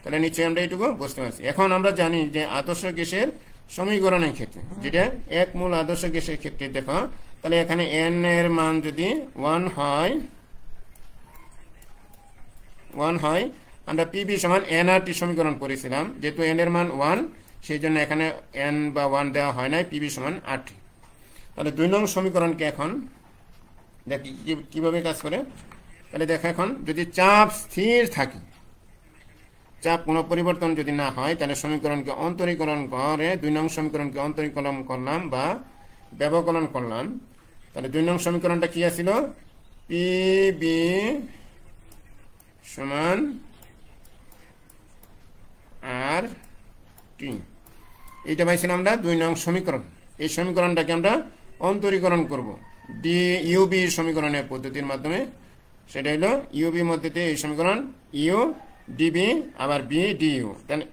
তাহলে নিচে আমরা এইটুকু বুঝতে পারছি। এখন আমরা জানি যে আদর্শ গ্যাসের সমীকরণের ক্ষেত্রে, যেটা এক মূল আদর্শ গ্যাসের ক্ষেত্রে দেখো, তাহলে এখানে এন এর মান যদি 1 হয়, আমরা পিবি সমান এনআরটি সমীকরণ করেছিলাম, যেহেতু এন এর মান 1 সেই জন্য এখানে এন বা 1 দেওয়া হয় নাই, পিবি সমান আরটি। তাহলে 2 নং সমীকরণকে এখন দেখি কিভাবে কাজ করে। তাহলে দেখো এখন, যদি চাপ স্থির থাকে, চাপ কোনো পরিবর্তন যদি না হয়, তাহলে সমীকরণকে অন্তরীকরণ করে 2 নং সমীকরণকে অন্তরীকরণ করলাম বা ব্যবকলন করলাম। তাহলে 2 নং সমীকরণটা কি আছিল, পিবি সমান আর টি, এইটা পাইছিলাম আমরা 2 নং সমীকরণ। এই সমীকরণটাকে আমরা অন্তরীকরণ করব ডি ইউবি সমীকরণের পদ্ধতির মাধ্যমে। সেটা হলো ইউবি মধ্যে এই সমীকরণ ইউ ডিবি আবার বি ডিইউ। তাহলে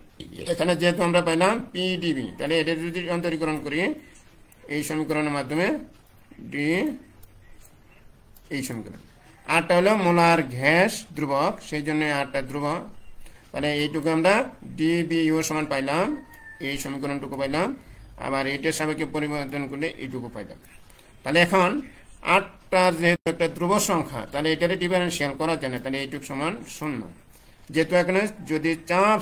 এখানে যেহেতু আমরা পাইলাম পি ডিবি, তাহলে এটা যদি অন্তরীকরণ করি এই সমীকরণের মাধ্যমে ডি, এই সমীকরণ। আরটা হলো মোলার গ্যাস ধ্রুবক, সেই জন্য আরটা ধ্রুবক। তাহলে এইটুকু আমরা ডিবিইউ সমান পাইলাম, এই সমীকরণটুকু পাইলাম, আবার এইটার সাপেক্ষে পরিবর্তন করলে এইটুকু পাইলাম। তাহলে এখন আটটার যেহেতু একটা ধ্রুব সংখ্যা, তাহলে এটারে ডিফারেন্সিয়াল করা যায় না, তাহলে এইটুকু সমান 0। যেহেতু এখানে যদি চাপ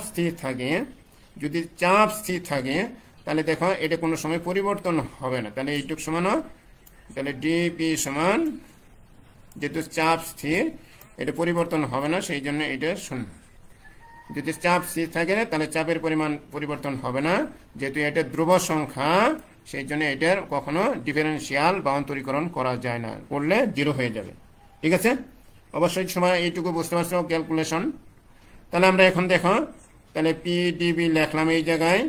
স্থির থাকে, তাহলে দেখো এটা কোনো সময় পরিবর্তন হবে না, তাহলে এইটুকু সমান, তাহলে ডিপি সমান, যেহেতু চাপ স্থির এটা পরিবর্তন হবে না সেই জন্য এটা 0। যদি চাপ স্থির থাকে তাহলে চাপের পরিমাণ পরিবর্তন হবে না, যেহেতু এটা ধ্রুব সংখ্যা সেই জন্য এটার কখনো ডিফারেন্সিয়াল বা অন্তরীকরণ করা যায় না, করলে 0 হয়ে যাবে। ঠিক আছে, অবশ্যই সময় এইটুকু বুঝতে পারছো ক্যালকুলেশন। তাহলে আমরা এখন দেখো, তাহলে পি ডিবি লিখলাম এই জায়গায়,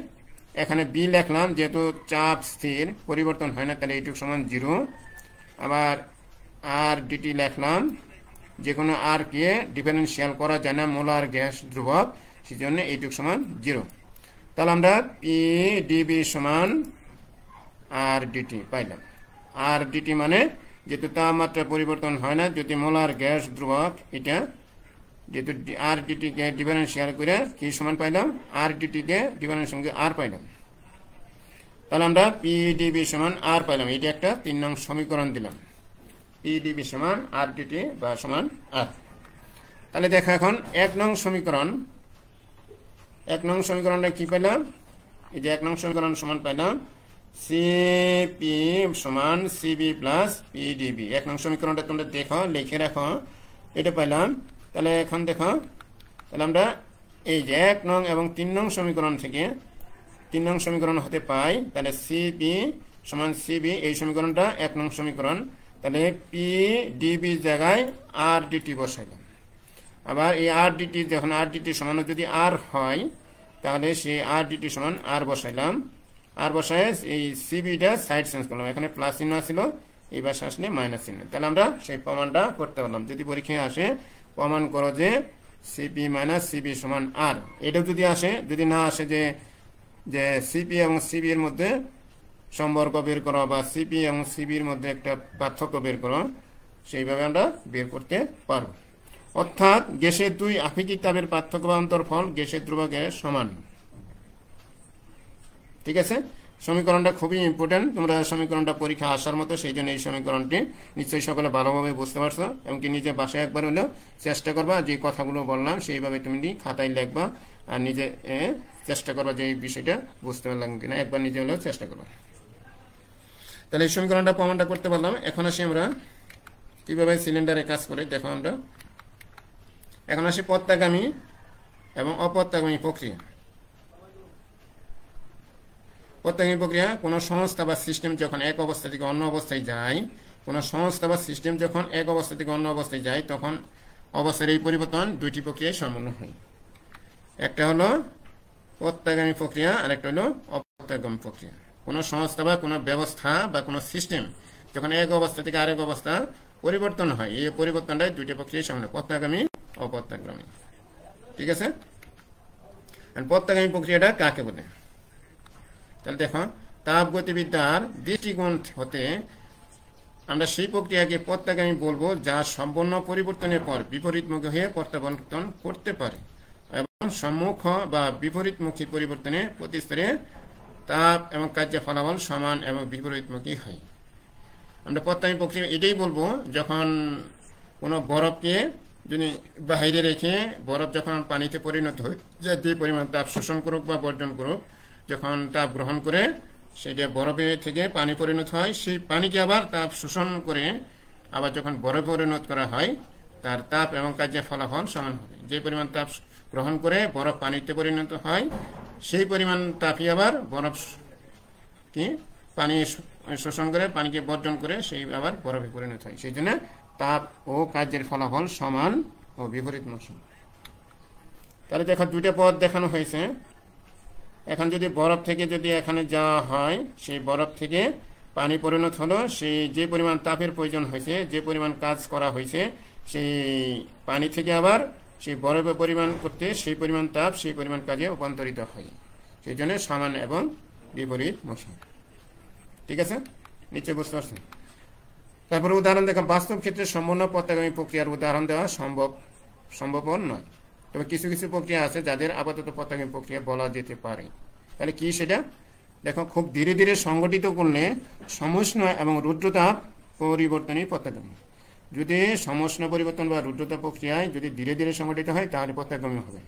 এখানে বি লিখলাম, যেহেতু চাপ স্থির পরিবর্তন হয় না তাহলে এইটুকু সমান 0। আবার আর ডিটি লিখলাম, যে কোনো আর কে ডিফারেন্সিয়াল করা যায় না, মোলার গ্যাস ধ্রুবক, সেই জন্য এইটুকু সমান 0। তাহলে আমরা পি ডিবি সমান আর ডিটি পাইলাম। আর ডিটি মানে যেহেতু তাপমাত্রা পরিবর্তন হয় না, যদি মোলার গ্যাস ধ্রুবক এটা যেহেতু আর ডিটি কে ডিফারেন্সিয়াল করে কি সমান পাইলাম, আর ডিটি কে ডিফারেন্সিয়াল সঙ্গে আর পাইলাম, তাহলে আমরা পিডিবি সমান আর পাইলাম। এটা একটা 3 নং সমীকরণ দিলাম, পিডিবি সমান আর ডিটি বা সমান আর। তাহলে দেখো এখন 1 নং সমীকরণ, 1 নং সমীকরণটা কি পেলাম, এই যে 1 নং সমীকরণ সমান পেলাম সিপি সমান সিবি প্লাস পিডিবি। 1 নং সমীকরণটা তোমরা দেখো, লিখে রাখো, এটা পেলাম। তাহলে এখন দেখো, তাহলে আমরা এই যে 1 নং এবং 3 নং সমীকরণ থেকে 3 নং সমীকরণ হতে পাই, তাহলে সিপি সমান সিবি, এই সমীকরণটা 1 নং সমীকরণ। তাহলে পিডিবি জায়গায় আর ডিটি বসাইলাম। আবার এই আর ডিটি যখন আর ডিটি সমান যদি আর হয়, তাহলে সেই আর ডিটি সমান আর বসাইলাম, আর বসায় এই সিবিটা সাইড চেঞ্জ করলাম, এখানে প্লাস চিহ্ন ছিল, এই পাশে আসলে মাইনাস চিহ্ন। তাহলে আমরা সেই প্রমাণটা করতে পারলাম। যদি পরীক্ষায় আসে প্রমাণ করো যে সিপি মাইনাস সিবি সমান আর, এটাও যদি আসে, যদি না আসে যে সিপি এবং সিবি এর মধ্যে সম্পর্ক বের করো বা সিপি এবং সিবির মধ্যে একটা পার্থক্য বের করো, সেইভাবে আমরা বের করতে পারবো। অর্থাৎ গ্যাসের 2 আপেক্ষিক তাপের পার্থক্য বা অন্তরফল গ্যাসের ধ্রুবকের সমান। ঠিক আছে, সমীকরণটা খুবই ইম্পর্টেন্ট, তোমরা সমীকরণটা পরীক্ষা আসার মতো, সেই জন্য এই সমীকরণটি নিশ্চয়ই সকলে ভালোভাবে বুঝতে পারছো, এমনকি নিজে বাসায় একবার হলেও চেষ্টা করবা, যে কথাগুলো বললাম সেইভাবে তুমি খাতায় লিখবা আর নিজে চেষ্টা করবা যে এই বিষয়টা বুঝতে পারলাম কিনা, একবার নিজে হলেও চেষ্টা করবা। তাহলে এই সমীকরণটা প্রমাণটা করতে পারলাম। এখন আসি আমরা কিভাবে সিলিন্ডারে কাজ করে দেখো আমরা। এখন আসি প্রত্যাগামী এবং অপ্রত্যাগামী প্রক্রিয়া। প্রত্যাগামী প্রক্রিয়া, কোন সংস্থা বা সিস্টেম যখন এক অবস্থা থেকে অন্য অবস্থায় যায়, কোন সংস্থা বা সিস্টেম যখন এক অবস্থা থেকে অন্য অবস্থায় যায়, তখন অবস্থার এই পরিবর্তন 2টি প্রক্রিয়ায় সম্পন্ন হয়। একটা হলো প্রত্যাগামী প্রক্রিয়া আর একটা হলো অপ্রত্যাগামী প্রক্রিয়া। কোন সংস্থা বা কোন ব্যবস্থা বা কোন সিস্টেম যখন এক অবস্থা থেকে আরেক অবস্থা পরিবর্তন হয়, এই পরিবর্তনটাই 2টি প্রক্রিয়ায় সম্পন্ন, প্রত্যাগামী অপ্রত্যাগামী। ঠিক আছে, প্রত্যাগামী প্রক্রিয়াটা কাকে বলে? তাহলে দেখো, তাপগতিবিদ্যার দৃষ্টিকোণ হতে আমরা সেই প্রক্রিয়াকে প্রত্যাগামী বলবো যা সম্পূর্ণ পরিবর্তনের পর বিপরীতমুখী হয়ে প্রত্যাবর্তন করতে পারে এবং সম্মুখ বা বিপরীতমুখী পরিবর্তনে প্রতি স্তরে তাপ এবং কার্য ফলাফল সমান এবং বিপরীতমুখী হয়। আমরা প্রত্যাগামী প্রক্রিয়া এটাই বলবো যখন কোনো বরফকে যদি বাইরে রেখে বরফ যখন পানিতে পরিণত হয়, যে পরিমাণ তাপ শোষণ করুক বা বর্জন করুক, যখন তাপ গ্রহণ করে সেটা বরফে থেকে পানি পরিণত হয়, সেই পানিকে আবার তাপ শোষণ করে আবার যখন বরফে পরিণত করা হয়, তার তাপ এবং কার্যের ফলাফল সমান হবে। যে পরিমাণ তাপ গ্রহণ করে বরফ পানিতে পরিণত হয়, সেই পরিমাণ তাপই আবার বরফ কি পানি শোষণ করে পানিকে বর্জন করে সেই আবার বরফে পরিণত হয়। সেই জন্য তাপ ও কার্যের ফলাফল সমান ও বিপরীতমুখী। তাহলে দেখো 2টা পদ দেখানো হয়েছে। এখন যদি বরফ থেকে যদি এখানে যাওয়া হয়, সেই বরফ থেকে পানি পরিণত হলো, সেই যে পরিমাণ তাপের প্রয়োজন হয়েছে, যে পরিমাণ কাজ করা হয়েছে, সেই পানি থেকে আবার সেই বরফে পরিমাণ করতে সেই পরিমাণ তাপ সেই পরিমাণ কাজে রূপান্তরিত হয়। সেই জন্য সমান এবং বিপরীতমুখী। ঠিক আছে, নিচে বুঝতে পারছেন। তারপরে উদাহরণ দেখা, বাস্তব ক্ষেত্রে সম্পূর্ণ প্রত্যাগামী প্রক্রিয়ার উদাহরণ দেওয়া সম্ভব নয়, তবে কিছু কিছু প্রক্রিয়া আছে যাদের আপাতত প্রত্যাগামী প্রক্রিয়া বলা যেতে পারে। তাহলে কি সেটা দেখো, খুব ধীরে ধীরে সংগঠিত করলে সমুষ্ণ এবং রুদ্রতাপ পরিবর্তনই প্রত্যাগামী। যদি সমুষ্ণ পরিবর্তন বা রুদ্রতা প্রক্রিয়ায় যদি ধীরে ধীরে সংগঠিত হয়, তাহলে প্রত্যাগামী হবে।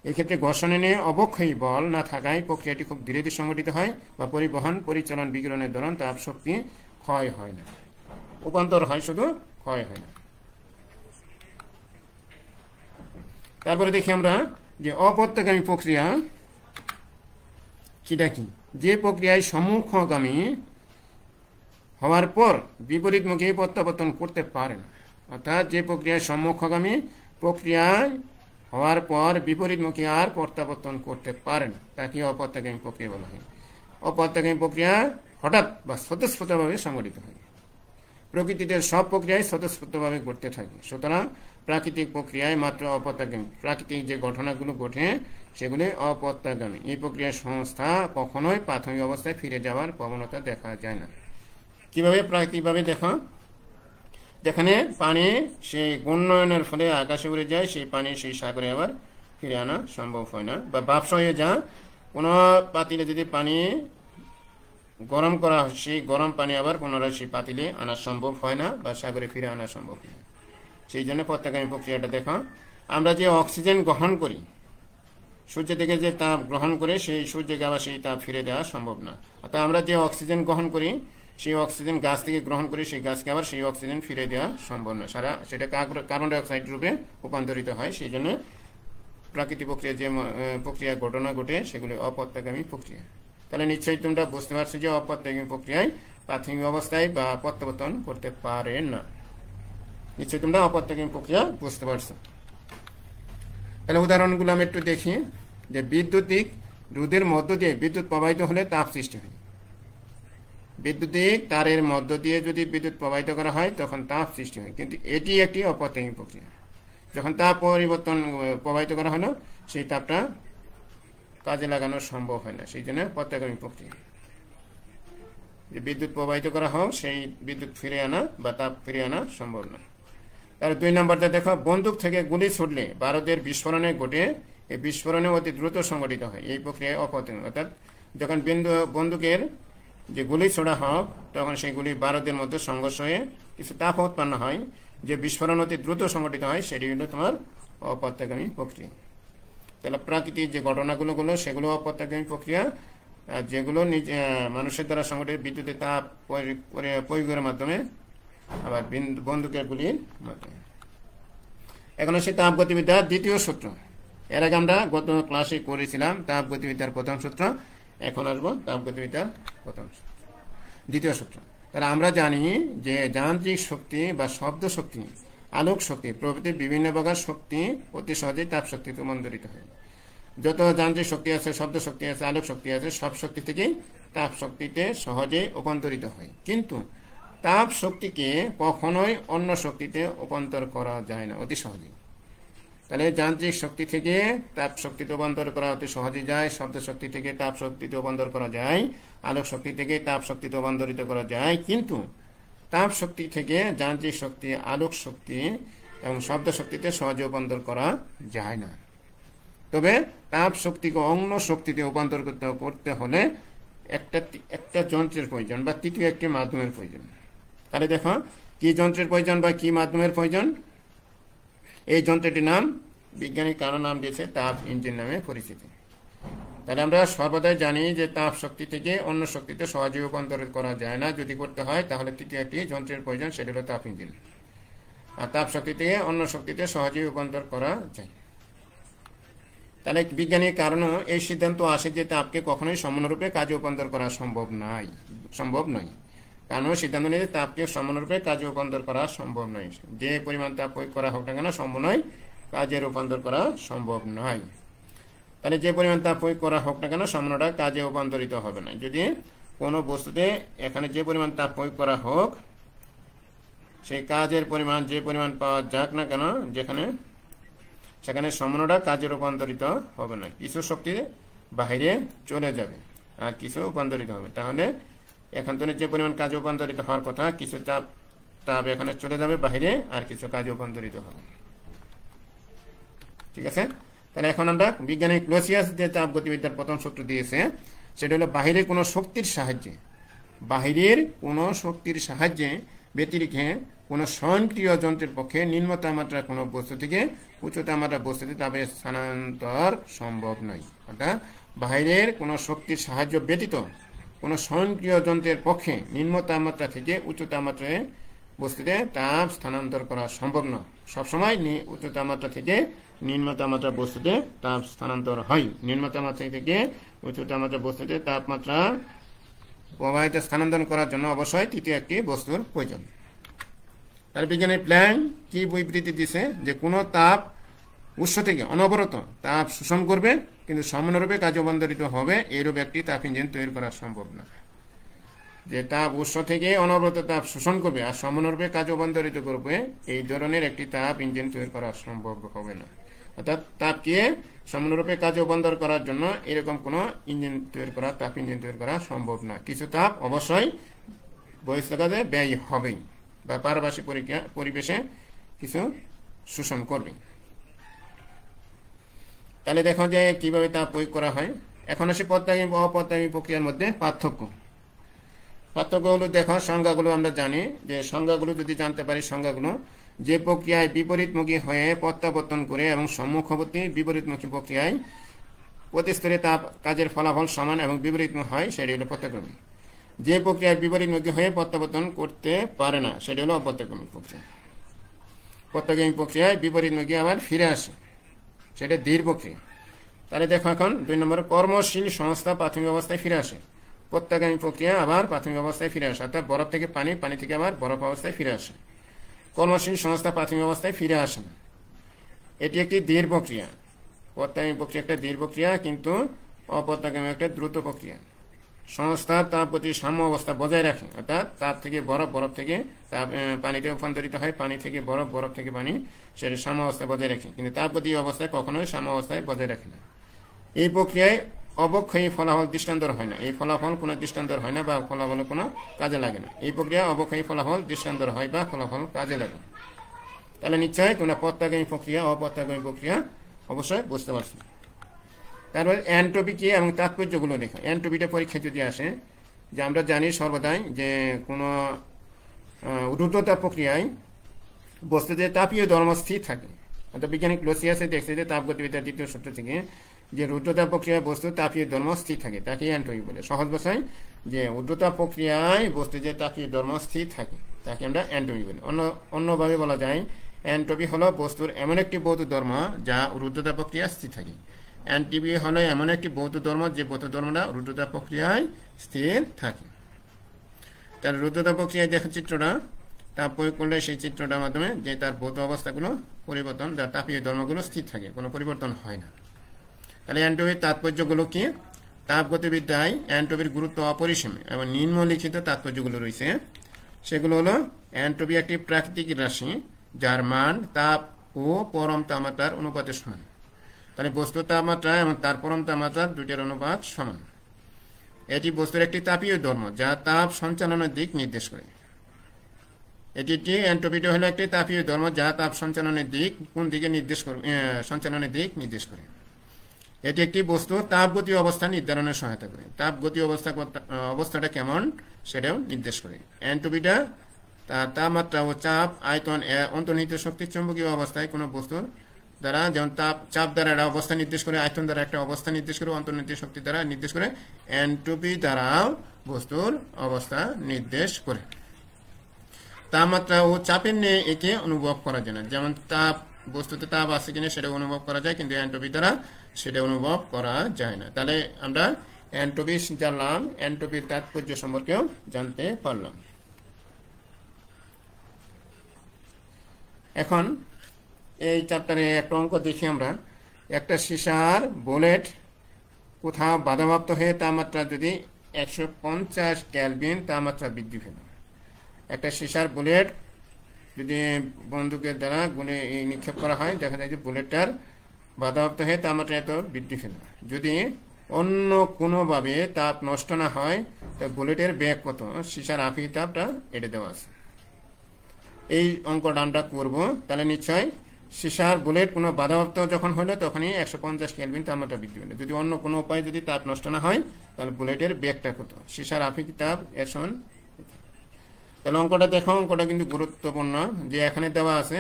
এক্ষেত্রে ঘর্ষণে নিয়ে অবক্ষয়ী বল না থাকায় প্রক্রিয়াটি খুব ধীরে ধীরে সংগঠিত হয় বা পরিবহন পরিচালন বিকিরণের দরুন তাপ শক্তি ক্ষয় হয় না, রূপান্তর হয়, শুধু ক্ষয় হয় না। তারপরে দেখি আমরা যে অপ্রত্যাগামী প্রক্রিয়া সেটা কি, যে প্রক্রিয়ায় সম্মুখগামী হওয়ার পর বিপরীতমুখী প্রত্যাবর্তন করতে পারে না। অর্থাৎ যে প্রক্রিয়ায় সম্মুখগামী প্রক্রিয়ায় হওয়ার পর বিপরীতমুখী আর প্রত্যাবর্তন করতে পারে না, তাকে অপ্রত্যাগামী প্রক্রিয়া বলা হয়। অপ্রত্যাগামী প্রক্রিয়া হঠাৎ বা স্বতঃস্ফূর্তভাবে সংঘটিত হয়। প্রকৃতিতে সব প্রক্রিয়ায় স্বতঃস্ফূর্তভাবে ঘটতে থাকে, সুতরাং প্রাকৃতিক প্রক্রিয়ায় মাত্র অপ্রত্যাগামী। প্রাকৃতিক যে ঘটনাগুলো ঘটে সেগুলি অপ্রত্যাগামী। এই প্রক্রিয়ার সংস্থা কখনোই প্রাথমিক অবস্থায় ফিরে যাওয়ার প্রবণতা দেখা যায় না। কিভাবে প্রাকৃতিকভাবে দেখো, যেখানে পানি সেই ঘূর্ণয়নের ফলে আকাশে উড়ে যায়, সেই পানি সেই সাগরে আবার ফিরে আনা সম্ভব হয় না। বা বাষ্প হয়ে যা কোনো পাতিলে যদি পানি গরম করা হয়, সেই গরম পানি আবার পুনরায় সেই পাতিলে আনা সম্ভব হয় না বা সাগরে ফিরে আনা সম্ভব হয় না। সেই জন্য প্রত্যাগামী প্রক্রিয়াটা দেখো, আমরা যে অক্সিজেন গ্রহণ করি, সূর্য থেকে যে তাপ গ্রহণ করে সেই সূর্যকে আবার সেই তাপ ফিরে দেওয়া সম্ভব না। অর্থাৎ আমরা যে অক্সিজেন গ্রহণ করি, সেই অক্সিজেন গাছ থেকে গ্রহণ করি, সেই গাছকে আবার সেই অক্সিজেন ফিরে দেওয়া সম্ভব না, সেটা কার্বন ডাইঅক্সাইড রূপে রূপান্তরিত হয়। সেই জন্য প্রাকৃতিক প্রক্রিয়া যে প্রক্রিয়া ঘটনা ঘটে সেগুলি অপ্রত্যাগামী প্রক্রিয়া। তাহলে নিশ্চয়ই তোমরা বুঝতে পারছো যে অপ্রত্যাগামী প্রক্রিয়ায় প্রাথমিক অবস্থায় বা প্রত্যাবর্তন করতে পারে না। নিশ্চয়ই তোমরা অপ্রত্যাগামী প্রক্রিয়া বুঝতে পারছো। তাহলে উদাহরণগুলো আমি একটু দেখি, যে বৈদ্যুতিক রোধের মধ্য দিয়ে বিদ্যুৎ প্রবাহিত হলে তাপ সৃষ্টি হয়। বৈদ্যুতিক তারের মধ্য দিয়ে যদি বিদ্যুৎ প্রবাহিত করা হয় তখন তাপ সৃষ্টি হয়, কিন্তু এটি একটি অপ্রত্যাগামী প্রক্রিয়া। যখন তাপ প্রবাহিত করা হলো, সেই তাপটা কাজে লাগানো সম্ভব হয় না, সেই জন্য প্রত্যাগামী প্রক্রিয়া। যে বিদ্যুৎ প্রবাহিত করা হোক, সেই বিদ্যুৎ ফিরে আনা বা তাপ ফিরে আনা সম্ভব না। তার 2 নম্বরটা দেখো, বন্দুক থেকে গুলি ছুটলে বারুদের বিস্ফোরণে ঘটে, এই বিস্ফোরণে অতি দ্রুত সংঘটিত হয়, এই প্রক্রিয়ায় অপ্রত্যাগামী। অর্থাৎ যখন বন্দুকের যে গুলি ছোড়া হোক, তখন সেই গুলি বারুদের মধ্যে সংঘর্ষ হয়ে কিছু তাপ উৎপন্ন হয়, যে বিস্ফোরণ অতি দ্রুত সংঘটিত হয়, সেটি হলো তোমার অপ্রত্যাগামী প্রক্রিয়া। তাহলে প্রাকৃতিক যে ঘটনাগুলো সেগুলো অপ্রত্যাগামী প্রক্রিয়া, আর যেগুলো মানুষের দ্বারা সংঘটিত বিদ্যুতের তাপ প্রয়োগের মাধ্যমে, আবার বন্দুকের গুলির মাধ্যমে। এখন হচ্ছে তাপগতিবিদ্যার দ্বিতীয় সূত্র। এর আগে আমরা গত ক্লাসে করেছিলাম তাপগতিবিদ্যার প্রথম সূত্র, এখন আসবো তাপগতিবিদ্যার দ্বিতীয় সূত্র। তাহলে আমরা জানি যে যান্ত্রিক শক্তি বা শব্দ শক্তি, আলোক শক্তি প্রভৃতি বিভিন্ন প্রকার শক্তি অতি সহজেই তাপ শক্তিতে রূপান্তরিত হয়। যত যান্ত্রিক শক্তি আছে, শব্দ শক্তি আছে, আলোক শক্তি আছে, সব শক্তি থেকেই তাপ শক্তিতে সহজে রূপান্তরিত হয়। কিন্তু তাপ শক্তিকে কখনোই অন্য শক্তিতে রূপান্তর করা যায় না অতি সহজেই। তাহলে যান্ত্রিক শক্তি থেকে তাপ শক্তিতে রূপান্তর করা অতি সহজে যায়, শব্দ শক্তি থেকে তাপ শক্তিতে রূপান্তর করা যায়, আলোক শক্তি থেকে তাপ শক্তিতে রূপান্তরিত করা যায়। কিন্তু তাপ শক্তি থেকে যান্ত্রিক শক্তি, আলোক শক্তি এবং শব্দ শক্তিতে সহজে রূপান্তর করা যায় না। তবে তাপ শক্তিকে অন্য শক্তিতে রূপান্তর করতে হলে একটা যন্ত্রের প্রয়োজন বা তৃতীয় একটি মাধ্যমের প্রয়োজন। তাহলে দেখো কি যন্ত্রের প্রয়োজন বা কি মাধ্যমের প্রয়োজন। এই যন্ত্রটির নাম বিজ্ঞানী কারো নাম দিয়েছে তাপ ইঞ্জিন নামে পরিচিত। তাহলে আমরা সর্বদাই জানি যে তাপ শক্তি থেকে অন্য শক্তিতে সহজে রূপান্তর করা যায় না, যদি করতে হয় তাহলে তৃতীয় একটি যন্ত্রের প্রয়োজন, সেটা হলো তাপ ইঞ্জিন। আর তাপ শক্তি থেকে অন্য শক্তিতে সহজে রূপান্তর করা যায়। তাহলে বিজ্ঞানীর কারণে এই সিদ্ধান্ত আসে যে তাপকে কখনোই সম্পূর্ণরূপে কাজে রূপান্তর করা সম্ভব নয়। কারণ সিদ্ধান্ত নিয়ে তাপকে সম্পূর্ণরূপে কাজে রূপান্তর করা সম্ভব নয়। যে পরিমাণ তাপ প্রয়োগ করা হোক না কেন, সম্পূর্ণই কাজে রূপান্তর করা সম্ভব নয়। তাহলে যে পরিমাণ তাপ প্রয়োগ করা হোক না কেন, সম্পূর্ণটা কাজে রূপান্তরিত হবে না। যদি কোনো বস্তুতে এখানে যে পরিমাণ তাপ প্রয়োগ করা হোক, সেই কাজের পরিমাণ যে পরিমাণ পাওয়া যাক না কেন, সেখানে সম্পূর্ণটা কাজে রূপান্তরিত হবে না। কিছু শক্তি বাহিরে চলে যাবে আর কিছু রূপান্তরিত হবে। তাহলে এখান থেকে যে পরিমাণ কাজে রূপান্তরিত হওয়ার কথা, কিছু তাপ এখানে চলে যাবে বাহিরে আর কিছু কাজে রূপান্তরিত হবে। ঠিক আছে। তাহলে এখন আমরা বিজ্ঞানী ক্লোসিয়াস যে তাপ গতিবিদ্যার প্রথম সূত্র দিয়েছে, সেটা হলো বাহিরের কোনো শক্তির সাহায্যে ব্যতিরেকে কোনো স্বয়ংক্রিয় যন্ত্রের পক্ষে নিম্ন তাপমাত্রার কোনো বস্তু থেকে উচ্চ তাপমাত্রার বস্তুতে তাপের স্থানান্তর সম্ভব নয়। অর্থাৎ বাহিরের কোনো শক্তির সাহায্য ব্যতীত কোনো স্বয়ংক্রিয় যন্ত্রের পক্ষে নিম্ন তাপমাত্রা থেকে উচ্চ তাপমাত্রায় বস্তুতে তাপ স্থানান্তর করা সম্ভব নয়। সবসময় উচ্চ তাপমাত্রা থেকে নিম্ন তাপমাত্রা বস্তুতে তাপ স্থানান্তর হয়। নিম্ন তাপমাত্রা থেকে উচ্চ তাপমাত্রা বস্তুতে তাপমাত্রা প্রবাহিত স্থানান্তর করার জন্য অবশ্যই তৃতীয় একটি বস্তুর প্রয়োজন। তার বিজ্ঞানের প্ল্যান কি বিবৃতি দিছে, যে কোনো তাপ উৎস থেকে অনবরত তাপ শোষণ করবে কিন্তু সম্পূর্ণরূপে কাজে রূপান্তরিত হবে, এইরূপ একটি তাপ ইঞ্জিন তৈরি করা সম্ভব না। যে তাপ উৎস থেকে অনবরত তাপ শোষণ করবে আর সম্পূর্ণরূপে কাজে রূপান্তরিত করবে, এই ধরনের একটি তাপ ইঞ্জিন তৈরি করা সম্ভব হবে না। অর্থাৎ তাপকে সম্পূর্ণরূপে কাজে রূপান্তর করার জন্য এরকম কোনো তাপ ইঞ্জিন তৈরি করা সম্ভব না। কিছু তাপ অবশ্যই বহিঃস্থ কাজে ব্যয় হবেই, বা পারপার্শ্বিক পরিবেশে কিছু শোষণ করবে। তাহলে দেখো যে কিভাবে তা প্রয়োগ করা হয়। এখন আসে পত্রাগামী ও অপত্রাগামী প্রক্রিয়ার মধ্যে পার্থক্যগুলো দেখো। সংজ্ঞাগুলো আমরা জানি, যে সংজ্ঞাগুলো যদি জানতে পারি, সংজ্ঞাগুলো যে প্রক্রিয়ায় বিপরীতমুখী হয়ে প্রত্যাবর্তন করে এবং সম্মুখবর্তী বিপরীতমুখী প্রক্রিয়ায় প্রতিস্তরে তাপ কাজের ফলাফল সমান এবং বিপরীতমুখী হয়, সেটি হলো পত্রাগামী। যে প্রক্রিয়ায় বিপরীতমুখী হয়ে প্রত্যাবর্তন করতে পারে না, সেটি হলো অপত্রাগামী প্রক্রিয়া। পত্রাগামী প্রক্রিয়ায় বিপরীতমুখী আবার ফিরে আসে, সেটা ধীর প্রক্রিয়া। তাহলে দেখো এখন 2 নম্বর, কর্মশীল সংস্থা প্রাথমিক অবস্থায় ফিরে আসে। পত্রাগামী প্রক্রিয়া আবার প্রাথমিক অবস্থায় ফিরে আসে, অর্থাৎ বরফ থেকে পানি, পানি থেকে আবার বরফ অবস্থায় ফিরে আসে। কর্মশীল সংস্থা প্রাথমিক অবস্থায় ফিরে আসে না, এটি একটি ধীর প্রক্রিয়া। পত্রাগামী প্রক্রিয়া একটা ধীর প্রক্রিয়া, কিন্তু অপত্রাগামী একটা দ্রুত প্রক্রিয়া। সংস্থার তাপ প্রতি সাম্য অবস্থা বজায় রাখে, অর্থাৎ তাপ থেকে বরফ, বরফ থেকে তাপ পানিতে রূপান্তরিত হয়, পানি থেকে বরফ, বরফ থেকে পানি, সেটা সাম্য অবস্থা বজায় রাখে। কিন্তু তাপ প্রতি অবস্থায় কখনোই সাম্য অবস্থায় বজায় রাখে না। এই প্রক্রিয়ায় অবক্ষয়ী ফলাফল দৃষ্টান্তর হয় না, এই ফলাফল কোনো দৃষ্টান্তর হয় না বা ফলাফল কোনো কাজে লাগে না। এই প্রক্রিয়া অবক্ষয়ী ফলাফল দৃষ্টান্তর হয় বা ফলাফল কাজে লাগে। তাহলে নিশ্চয়ই তোমরা পত্রাগামী প্রক্রিয়া অপত্রাগামী প্রক্রিয়া অবশ্যই বুঝতে পারছো। তারপর এন্ট্রপি কি এবং তাৎপর্যগুলো দেখো। এন্ট্রপিটা পরীক্ষা যদি আসে, যে আমরা জানি সর্বদাই যে কোনো রুদ্ধতাপ প্রক্রিয়ায় বস্তুতে তাপীয় ধর্ম স্থির থাকে। অর্থাৎ বৈজ্ঞানিক ক্লোসিয়াসে দেখছে যে তাপগতিবিদ্যার দ্বিতীয় সূত্র থেকে যে রুদ্ধতাপ প্রক্রিয়ায় বস্তু তাপীয় ধর্ম স্থির থাকে, তাকে এন্ট্রপি বলে। সহজ ভাষায় যে রুদ্ধতাপ প্রক্রিয়ায় বস্তু যে তাপীয় ধর্ম স্থির থাকে, তাকে আমরা এন্ট্রপি বলি। অন্যভাবে বলা যায়, এন্ট্রপি হলো বস্তুর এমন একটি ভৌত ধর্ম যা রুদ্ধতাপ প্রক্রিয়ায় স্থির থাকে। এনটিপি হলো এমন একটি ভৌত ধর্ম যে ভৌত ধর্মটা রুদ্ধতাপ প্রক্রিয়ায় স্থির থাকে। তার রুদ্ধতাপ প্রক্রিয়ায় দেখা চিত্রটা, তাপ প্রয়োগ করলে সেই চিত্রটার মাধ্যমে যে তার ভৌত অবস্থাগুলো পরিবর্তন, যার তাপীয় ধর্মগুলো স্থির থাকে, কোনো পরিবর্তন হয় না। তাহলে এন্ট্রপির তাৎপর্যগুলো কি? তাপগতিবিদ্যায় এন্ট্রপির গুরুত্ব অপরিসীম এবং নিম্নলিখিত তাৎপর্যগুলো রয়েছে। সেগুলো হলো, এন্ট্রপি একটি প্রাকৃতিক রাশি যার মান তাপ ও পরম তাপমাত্রার অনুপাতে সমান। তাহলে বস্তুর তাপমাত্রা এবং তার পরম তাপমাত্রার দুইটার অনুপাত সমান। এটি বস্তুর একটি তাপীয় ধর্ম যা তাপ সঞ্চালনের দিক নির্দেশ করে। এটি এন্ট্রপিটা হলো একটি তাপীয় ধর্ম যা তাপ সঞ্চালনের দিক কোন দিকে নির্দেশ করে, সঞ্চালনের দিক নির্দেশ করে। এটি একটি বস্তুর তাপগতি অবস্থা নির্ধারণে সহায়তা করে। তাপগতি অবস্থাটা কেমন সেটাও নির্দেশ করে। এন্ট্রপিটা তার তাপমাত্রা ও চাপ, আয়তন, অন্তর্নিহিত শক্তি, চৌম্বকীয় অবস্থায় কোনো বস্তুর দ্বারা, যেমন চাপ দ্বারা একটা অবস্থা নির্দেশ করে, আয়তন দ্বারা একটা অবস্থা নির্দেশ করে, অন্তর্নিহিত শক্তি দ্বারা নির্দেশ করে, এন্ট্রপি দ্বারাও বস্তুর অবস্থা নির্দেশ করে। তাপমাত্রা ও চাপের নিয়ে একে অনুভব করা যায় না। যেমন তাপ, বস্তুতে তাপ আছে কিনা সেটা অনুভব করা যায়, কিন্তু এন্ট্রপি দ্বারা সেটা অনুভব করা যায় না। তাহলে আমরা এন্ট্রপি জানলাম, এন্ট্রপির তাৎপর্য সম্পর্কেও জানতে পারলাম। এখন এই চ্যাপ্টারে একটা অঙ্ক দেখি আমরা। একটা সীসার বুলেট কোথাও বাধাপ্রাপ্ত হয়ে তাপমাত্রা যদি 150 কেলভিন তাপমাত্রা বৃদ্ধি পেল। একটা সীসার বুলেট যদি বন্দুকের দ্বারা গুলি নিক্ষেপ করা হয়, দেখা যায় যে বুলেটটার বাধাপ্রাপ্ত হয়ে তাপমাত্রা এত বৃদ্ধি পেল। যদি অন্য কোনোভাবে তাপ নষ্ট না হয়, তো বুলেটের বেগ কত, সীসার আপেক্ষিক তাপটা এটা দেওয়া আছে। এই অঙ্কটা আমরা করবো। তাহলে নিশ্চয় সীসার বুলেট কোনো বাধাপ্রাপ্ত যখন হলো তখনই 150 কেলভিন তাপমাত্রা বৃদ্ধি হলো। যদি অন্য কোনো উপায় যদি তাপ নষ্ট না হয়, তাহলে বুলেটের বেগটা কত, সীসার আপেক্ষিক তাপ এর সমান। তাহলে অঙ্কটা দেখো, অঙ্কটা কিন্তু গুরুত্বপূর্ণ। যে এখানে দেওয়া আছে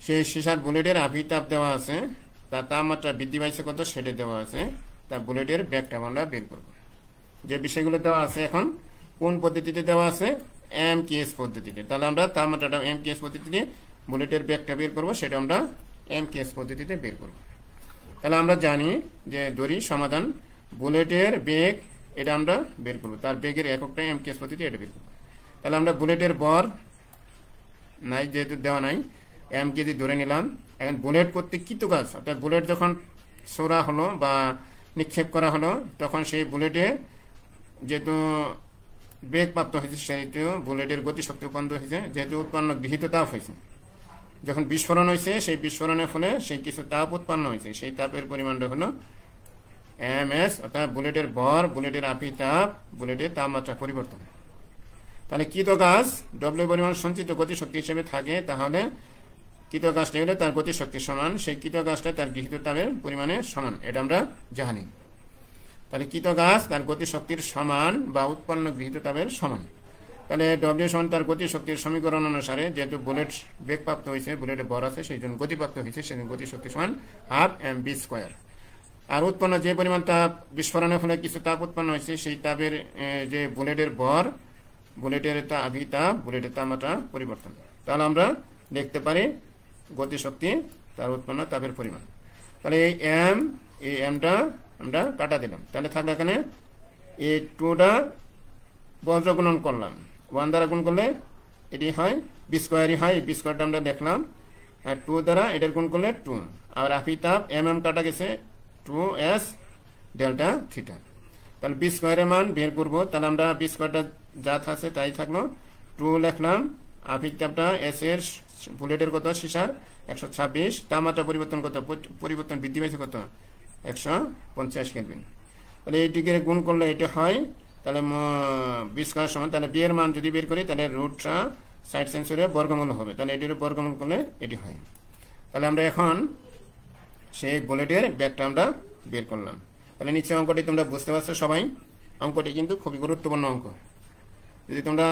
সেই সীসার বুলেটের আপেক্ষিক তাপ দেওয়া আছে, তার তাপমাত্রা বৃদ্ধি পাইছে কত সেটা দেওয়া আছে, তার বুলেটের বেগটা আমরা বের করব। যে বিষয়গুলো দেওয়া আছে এখন কোন পদ্ধতিতে দেওয়া আছে, এমকেএস পদ্ধতিতে। তাহলে আমরা তাপমাত্রাটা এমকেএস পদ্ধতিতে, বুলেটের বেগটা বের করবো, সেটা আমরা এমকেএস পদ্ধতিতে বের করব। তাহলে আমরা জানি যে দড়ি সমাধান, বুলেটের বেগ এটা আমরা বের করবো, তার বেগের এককটা এমকেএস পদ্ধতি, এটা বের করবো। তাহলে আমরা বুলেটের বর নাই, যেহেতু দেওয়া নাই, এম কেজি ধরে নিলাম। এখন বুলেট করতে কৃত কাজ, অর্থাৎ বুলেট যখন ছোড়া হলো বা নিক্ষেপ করা হলো, তখন সেই বুলেটে যেহেতু বেগ প্রাপ্ত হয়েছে, সেহেতু বুলেটের গতিশক্তি উৎপন্ন হয়েছে, যেহেতু উৎপন্ন গৃহীত তাপ হয়েছে। যখন বিস্ফোরণ হয়েছে, সেই বিস্ফোরণের ফলে সেই কিছু তাপ উৎপন্ন হয়েছে, সেই তাপের পরিমাণটা হলো এম এস, অর্থাৎ বুলেটের ভর, বুলেটের আপেক্ষিক তাপ, বুলেটের তাপমাত্রা পরিবর্তন। তাহলে কৃত গাছ ডব্লিউ পরিমাণ সঞ্চিত গতি শক্তি হিসেবে থাকে, তাহলে কৃত গাছটা হলে তার গতি শক্তি সমান, সেই কৃত গাছটা তার গৃহীত তাপের পরিমাণে সমান, এটা আমরা জানি। তাহলে কৃত গাছ তার গতি শক্তির সমান বা উৎপন্ন গৃহীত তাপের সমান। তাহলে ডব্লিউ সমান তার গতি শক্তির সমীকরণ অনুসারে, যেহেতু বুলেট বেগপ্রাপ্ত হয়েছে, বুলেটে ভর আছে, সেই জন্য গতিপ্রাপ্ত হয়েছে, সেই জন্য গতি শক্তি সমান হাফ mv স্কোয়ার। আর উৎপন্ন যে পরিমাণ তাপ বিস্ফোরণের ফলে কিছু তাপ উৎপন্ন হয়েছে, সেই তাপের যে বুলেটের ভর, বুলেটের আভিতাপ, বুলেটের তাপমাত্রা পরিবর্তন। তাহলে আমরা দেখতে পারি গতিশক্তি তার উৎপন্ন তাপের পরিমাণ। তাহলে এই এমটা আমরা কাটা দিলাম, তাহলে থাকলে এখানে এই 2টা বজ্র গুণন করলাম, 1 দ্বারা গুণ করলে এটি হয় বি স্কোয়ারই হয়, বি স্কোয়ারটা আমরা দেখলাম, আর 2 দ্বারা এটার গুণ করলে 2, আর আভিতাপ কাটা গেছে 2s ডেল্টা থিটা। তাহলে বি স্কোয়ারের মান বের করবো, তাহলে আমরা বি স্কোয়ারটা যা আছে তাই থাকলো, 2 লিখলাম, আভিতাপটা এস এর বুলেটের কত সিসার 126, তাপমাত্রা পরিবর্তন কত, পরিবর্তন বৃদ্ধি পাইছে কত 150 কেলভিন। তাহলে এইটিকে গুণ করলে এটা হয়, তাহলে বি স্কোয়ার সমান, তাহলে বি এর মান যদি বের করি তাহলে রুটটা সাইড সেন্সরের বর্গমূল হবে, তাহলে এটির বর্গমূল করলে এটি হয়। তাহলে আমরা এখন সেই বুলেটের ব্যাগটা আমরা বের করলাম। তাহলে নিচে অঙ্কটি তোমরা বুঝতে পারছো সবাই, অঙ্কটি কিন্তু খুবই গুরুত্বপূর্ণ অঙ্ক। যদি তোমরা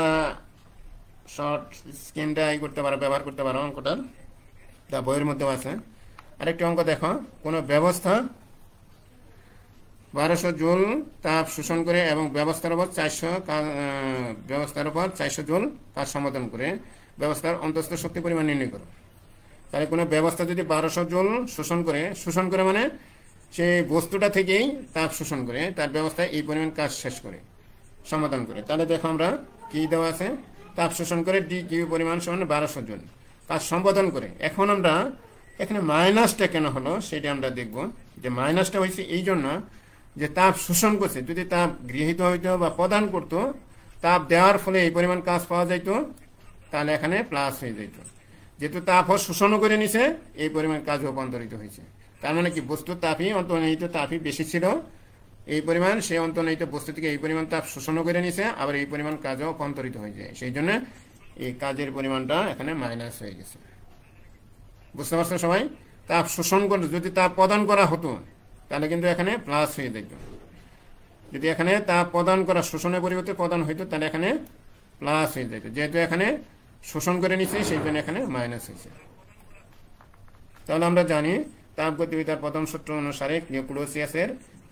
শর্ট স্ক্রিনটা করতে পারো, ব্যবহার করতে পারো, অঙ্কটার তা বইয়ের মধ্যেও আছে। আরেকটি অঙ্ক দেখো, কোনো ব্যবস্থা 1200 জুল তাপ শোষণ করে এবং ব্যবস্থার উপর 400 জুল কাজ সমাধান করে ব্যবস্থার অন্তঃস্থ শক্তি পরিমাণ নির্ণয় করো। তাহলে কোনো ব্যবস্থা যদি 1200 জুল শোষণ করে মানে সেই বস্তুটা থেকেই তাপ শোষণ করে, তার ব্যবস্থায় এই পরিমাণ কাজ শেষ করে সমাধান করে। তাহলে দেখো আমরা কি দেওয়া আছে, তাপ শোষণ করে ডি কিউ পরিমাণ সমান 1200 জুল কাজ সম্পাদন করে। এখন আমরা এখানে মাইনাসটা কেন হলো সেটা আমরা দেখব, যে মাইনাসটা হয়েছে এই জন্য যে তাপ শোষণ করছে, যদি তাপ গৃহীত হইতো বা প্রদান করতো, তাপ দেওয়ার ফলে এই পরিমাণ কাজ পাওয়া যাইত, তাহলে এখানে প্লাস হয়ে যেত। যেহেতু তাপ শোষণও করে নিছে, এই পরিমাণ কাজ রূপান্তরিত হয়েছে, তার মানে কি বস্তুর তাপই অন্তর্নিহিত তাপই বেশি ছিল, এই পরিমাণ সে অন্তর্নিহিত বস্তু থেকে এই পরিমাণ তাপ শোষণও করে নিছে, আবার এই পরিমাণ কাজও রূপান্তরিত হয়ে যায়, সেই জন্য এই কাজের পরিমাণটা এখানে মাইনাস হয়ে গেছে। বুঝতে পারছো সবাই? তাপ শোষণ করে যদি তাপ প্রদান করা হতো তাহলে কিন্তু এখানে প্লাস হয়ে যেত, যদি এখানে তাপ প্রদান করা শোষণের পরিবর্তে প্রদান হইতো তাহলে এখানে প্লাস হয়ে যেত, যেহেতু এখানে শোষণ করে নিচ্ছে সেই জন্য এখানে মাইনাস হয়েছে। তাহলে আমরা জানি তাপগতিবিদ্যার প্রথম সূত্র অনুসারে ক্লোসিয়াসের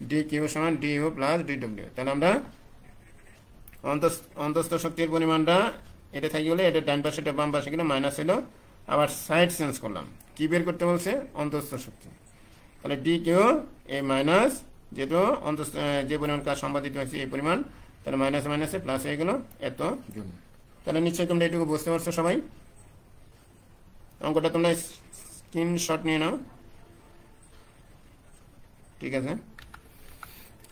ডি কিউ সমান D U plus D W. তাহলে আমরা অন্তঃস্থ শক্তির পরিমাণটা এটা থাকি বলে এটা ডান পাশে বাম পাশে গেলে মাইনাস হলো, আবার সাইড চেঞ্জ করলাম, কি বের করতে বলছে অন্তঃস্থ শক্তি। তাহলে ডি কিউ এ মাইনাস, যেহেতু যে পরিমাণ কাজ সম্পাদিত হয়েছে এই পরিমাণ, তাহলে মাইনাস মাইনাসে প্লাস হয়ে গেল এত জুল। তাহলে নিশ্চয়ই তোমরা এটুকু বুঝতে পারছো সবাই, অঙ্কটা তোমরা স্ক্রিনশট নিয়ে নাও, ঠিক আছে।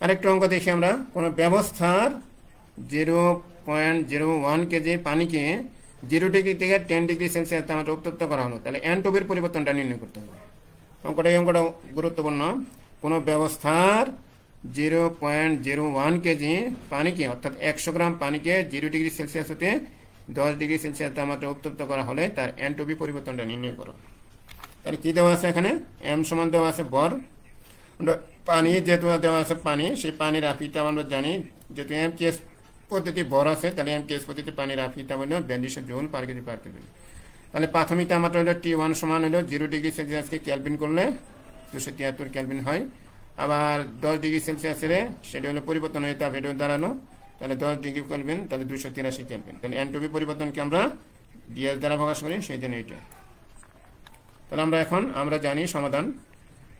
আরেকটা অঙ্ক দেখি আমরা, কোনো ব্যবস্থার 0.01 কেজি পানিকে 0 ডিগ্রি থেকে 10 ডিগ্রি সেলসিয়াস তাপমাত্রা উত্তপ্ত করা হলো, তাহলে এনট্রপির পরিবর্তনটা নির্ণয় করতে হবে। এই অঙ্কটা গুরুত্বপূর্ণ। কোনো ব্যবস্থার 0.01 কেজি পানিকে, অর্থাৎ 100 গ্রাম পানিকে 0 ডিগ্রি সেলসিয়াস হতে 10 ডিগ্রি সেলসিয়াস তাপমাত্রা উত্তপ্ত করা হলে তার এনট্রপি পরিবর্তনটা নির্ণয় করো। তাহলে কি দেওয়া আছে এখানে, এম সমান দেওয়া আছে ভর, পানি যেহেতু দেওয়া আছে পানি, সেই পানির আপিটা আমরা জানি, যেহেতু এম কেস পদ্ধতি ভর আছে, তাহলে এম কেস পদ্ধতি পানির আপিটা হলো 4200 জুল পার কেজি পার কেজি। তাহলে প্রাথমিক তাপমাত্রা হলো T1 সমান হলো 0 ডিগ্রি সেলসিয়াসকে ক্যালভিন করলে 273 ক্যালভিন হয়, আবার 10 ডিগ্রি সেলসিয়াসের সেটা হলো পরিবর্তন হয়ে তাপ এটা দাঁড়ালো, তাহলে 10 ডিগ্রি ক্যালভিন, তাহলে 283 ক্যালভিন। তাহলে এনট্রপি পরিবর্তনকে আমরা ডিএস দ্বারা প্রকাশ করি, সেই জন্য এটা। তাহলে আমরা জানি সমাধান,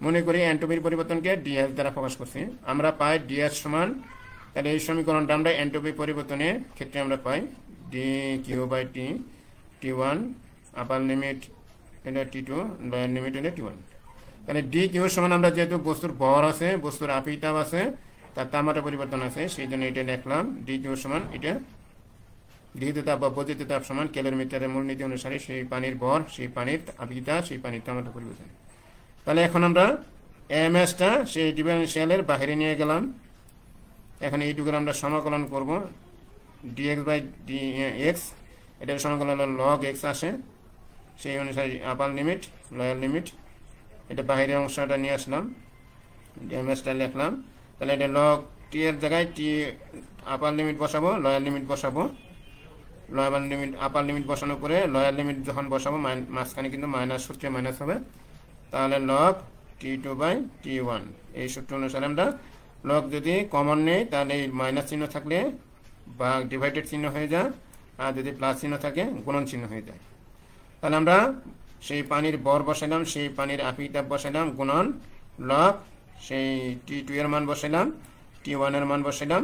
মনে করি এনট্রপির পরিবর্তনকে ডিএস দ্বারা প্রকাশ করছি, আমরা পাই ডিএস সমান, তাহলে এই সমীকরণটা আমরা এনট্রপি পরিবর্তনের ক্ষেত্রে আমরা পাই d Q by T, T1 upper limit এটা T2, লোয়ার লিমিট এটা T1। তাহলে ডি কিউ সমান আমরা যেহেতু বস্তুর ভর আছে, বস্তুর আপিতাপ আছে, তার তাপমাত্রা পরিবর্তন আছে, সেই জন্য এটা লিখলাম ডি কিউ সমান এটা গৃহীত তাপ বা বর্জিত তাপ সমান ক্যালোরিমিটারের মূলনীতি অনুসারে সেই পানির ভর, সেই পানির আপিতাপ, সেই পানির তাপমাত্রা পরিবর্তন। তাহলে এখন আমরা এমএসটা সেই ডিফারেন্সিয়ালের বাইরে নিয়ে গেলাম, এখন এইটুকুর আমরা সমাকলন করব, dx বাই dx, এটার সমীকরণ হলো log x আসে, সেই অনুসারে আপার লিমিট লোয়ার লিমিট, এটা বাইরের অংশটা নিয়ে আসলাম, ড্যামেজটা লিখলাম। তাহলে এটা log t এর জায়গায় t আপার লিমিট বসাবো, লোয়ার লিমিট বসাবো, লোয়ার লিমিট আপার লিমিট বসানোর পরে লোয়ার লিমিট যখন বসাবো মাঝখানে কিন্তু মাইনাস সূত্রে মাইনাস হবে, তাহলে log t2 বাই t1। এই সূত্র অনুসারে আমরা log যদি কমন নেই তাহলে এই মাইনাস চিহ্ন থাকলে বা ডিভাইডেড চিহ্ন হয়ে যায়, আর যদি প্লাস চিহ্ন থাকে গুণন চিহ্ন হয়ে যায়। তাহলে আমরা সেই পানির বর বসাইলাম, সেই পানির আপিতাপ বসাইলাম, গুণন log সেই t2 এর মান বসাইলাম, t1 এর মান বসাইলাম,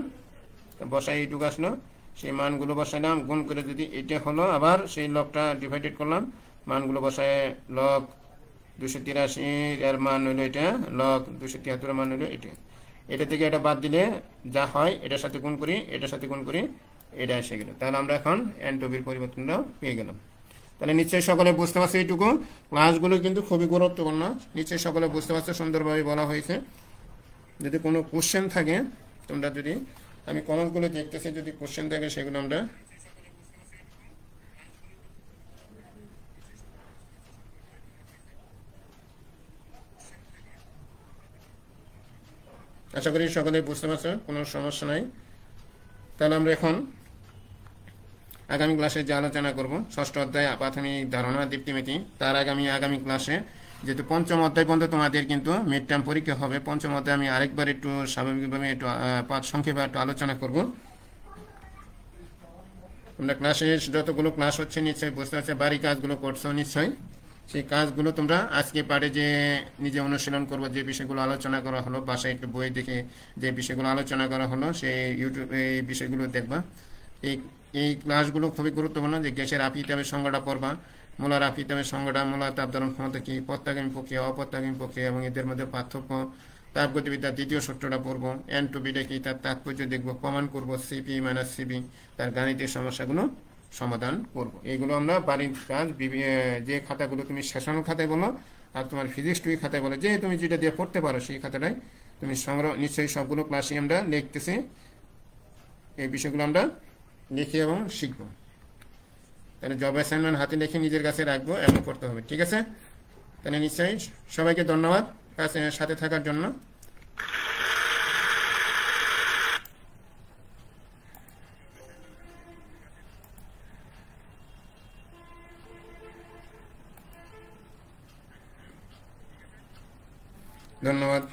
বসাই এইটুকু আসলো, সেই মানগুলো বসাইলাম, গুণ করে যদি এটা হলো, আবার সেই লগটা ডিভাইডেড করলাম, মানগুলো বসায় log 283 এর মান হইলো এটা, log 273 এর মান হইলো এটা। এটা থেকে এটা বাদ দিলে যা হয় এটার সাথে গুণ করি, এটার সাথে গুণ করি, এটা এসে গেল। তাহলে আমরা এখন এনট্রপির পরিবর্তনটা পেয়ে গেলাম। তাহলে নিশ্চয়ই সকলে বুঝতে পারছে, এইটুকু ক্লাসগুলো কিন্তু খুবই গুরুত্বপূর্ণ, নিশ্চয়ই সকলে বুঝতে পারছে, সুন্দরভাবে বলা হয়েছে। যদি কোনো কোশ্চেন থাকে, তোমরা যদি, আমি কমেন্টগুলো দেখতেছি, যদি কোশ্চেন থাকে সেগুলো আমরা আশা করি সকলে বুঝতে পারছো, কোনো সমস্যা নাই। তাহলে আমরা এখন আগামী ক্লাসে যে আলোচনা করব, ষষ্ঠ অধ্যায় প্রাথমিক ধারণা দীপ্তিমিতি, তার আগামী ক্লাসে যেহেতু পঞ্চম অধ্যায় পর্যন্ত তোমাদের কিন্তু মিড টার্ম পরীক্ষা হবে, পঞ্চম অধ্যায় আমি আরেকবার একটু স্বাভাবিকভাবে একটু সংক্ষেপে একটু আলোচনা করব। তোমরা ক্লাসে যতগুলো ক্লাস হচ্ছে নিশ্চয়ই বুঝতে পারছো, বাড়ি কাজগুলো করছো নিশ্চয়ই, সেই কাজগুলো তোমরা আজকে পারে যে নিজে অনুশীলন করবো, যে বিষয়গুলো আলোচনা করা হলো, বাসায় একটু বই দেখে যে বিষয়গুলো আলোচনা করা হলো সেই ইউটিউবে এই বিষয়গুলো দেখবা। এই ক্লাসগুলো খুবই গুরুত্বপূর্ণ, যে গ্যাসের আপিতাপের সংজ্ঞাটা পড়বা, মূলার আপিতাপের সংজ্ঞাটা, মূলার তাপ ধারণ ক্ষমতা কি, প্রত্যাগামী প্রক্রিয়া, অপ্রত্যাগামী প্রক্রিয়া এবং এদের মধ্যে পার্থক্য, তাপগতিবিদ্যার দ্বিতীয় সূত্রটা পড়বো, এনট্রপিটা কি তার তাৎপর্য দেখবো, প্রমাণ করবো, সিপি মাইনাস সিবি তার গাণিতিক সমস্যাগুলো সমাধান করব। এইগুলো আমরা বাড়ির কাজ যে খাতাগুলো তুমি সেশন খাতায় বলো আর তোমার ফিজিক্স 2 খাতায় বলো, যে তুমি যেটা দিয়ে পড়তে পারো সেই খাতাটাই তুমি সংগ্রহ, নিশ্চয়ই সবগুলো ক্লাসে আমরা লিখতেছি, এই বিষয়গুলো আমরা লিখি এবং শিখব। তাহলে জব অ্যাসাইনমেন্ট হাতে লিখে নিজের কাছে রাখবো এবং করতে হবে, ঠিক আছে? তাহলে নিশ্চয়ই সবাইকে ধন্যবাদ সাথে থাকার জন্য। ধন্যবাদ।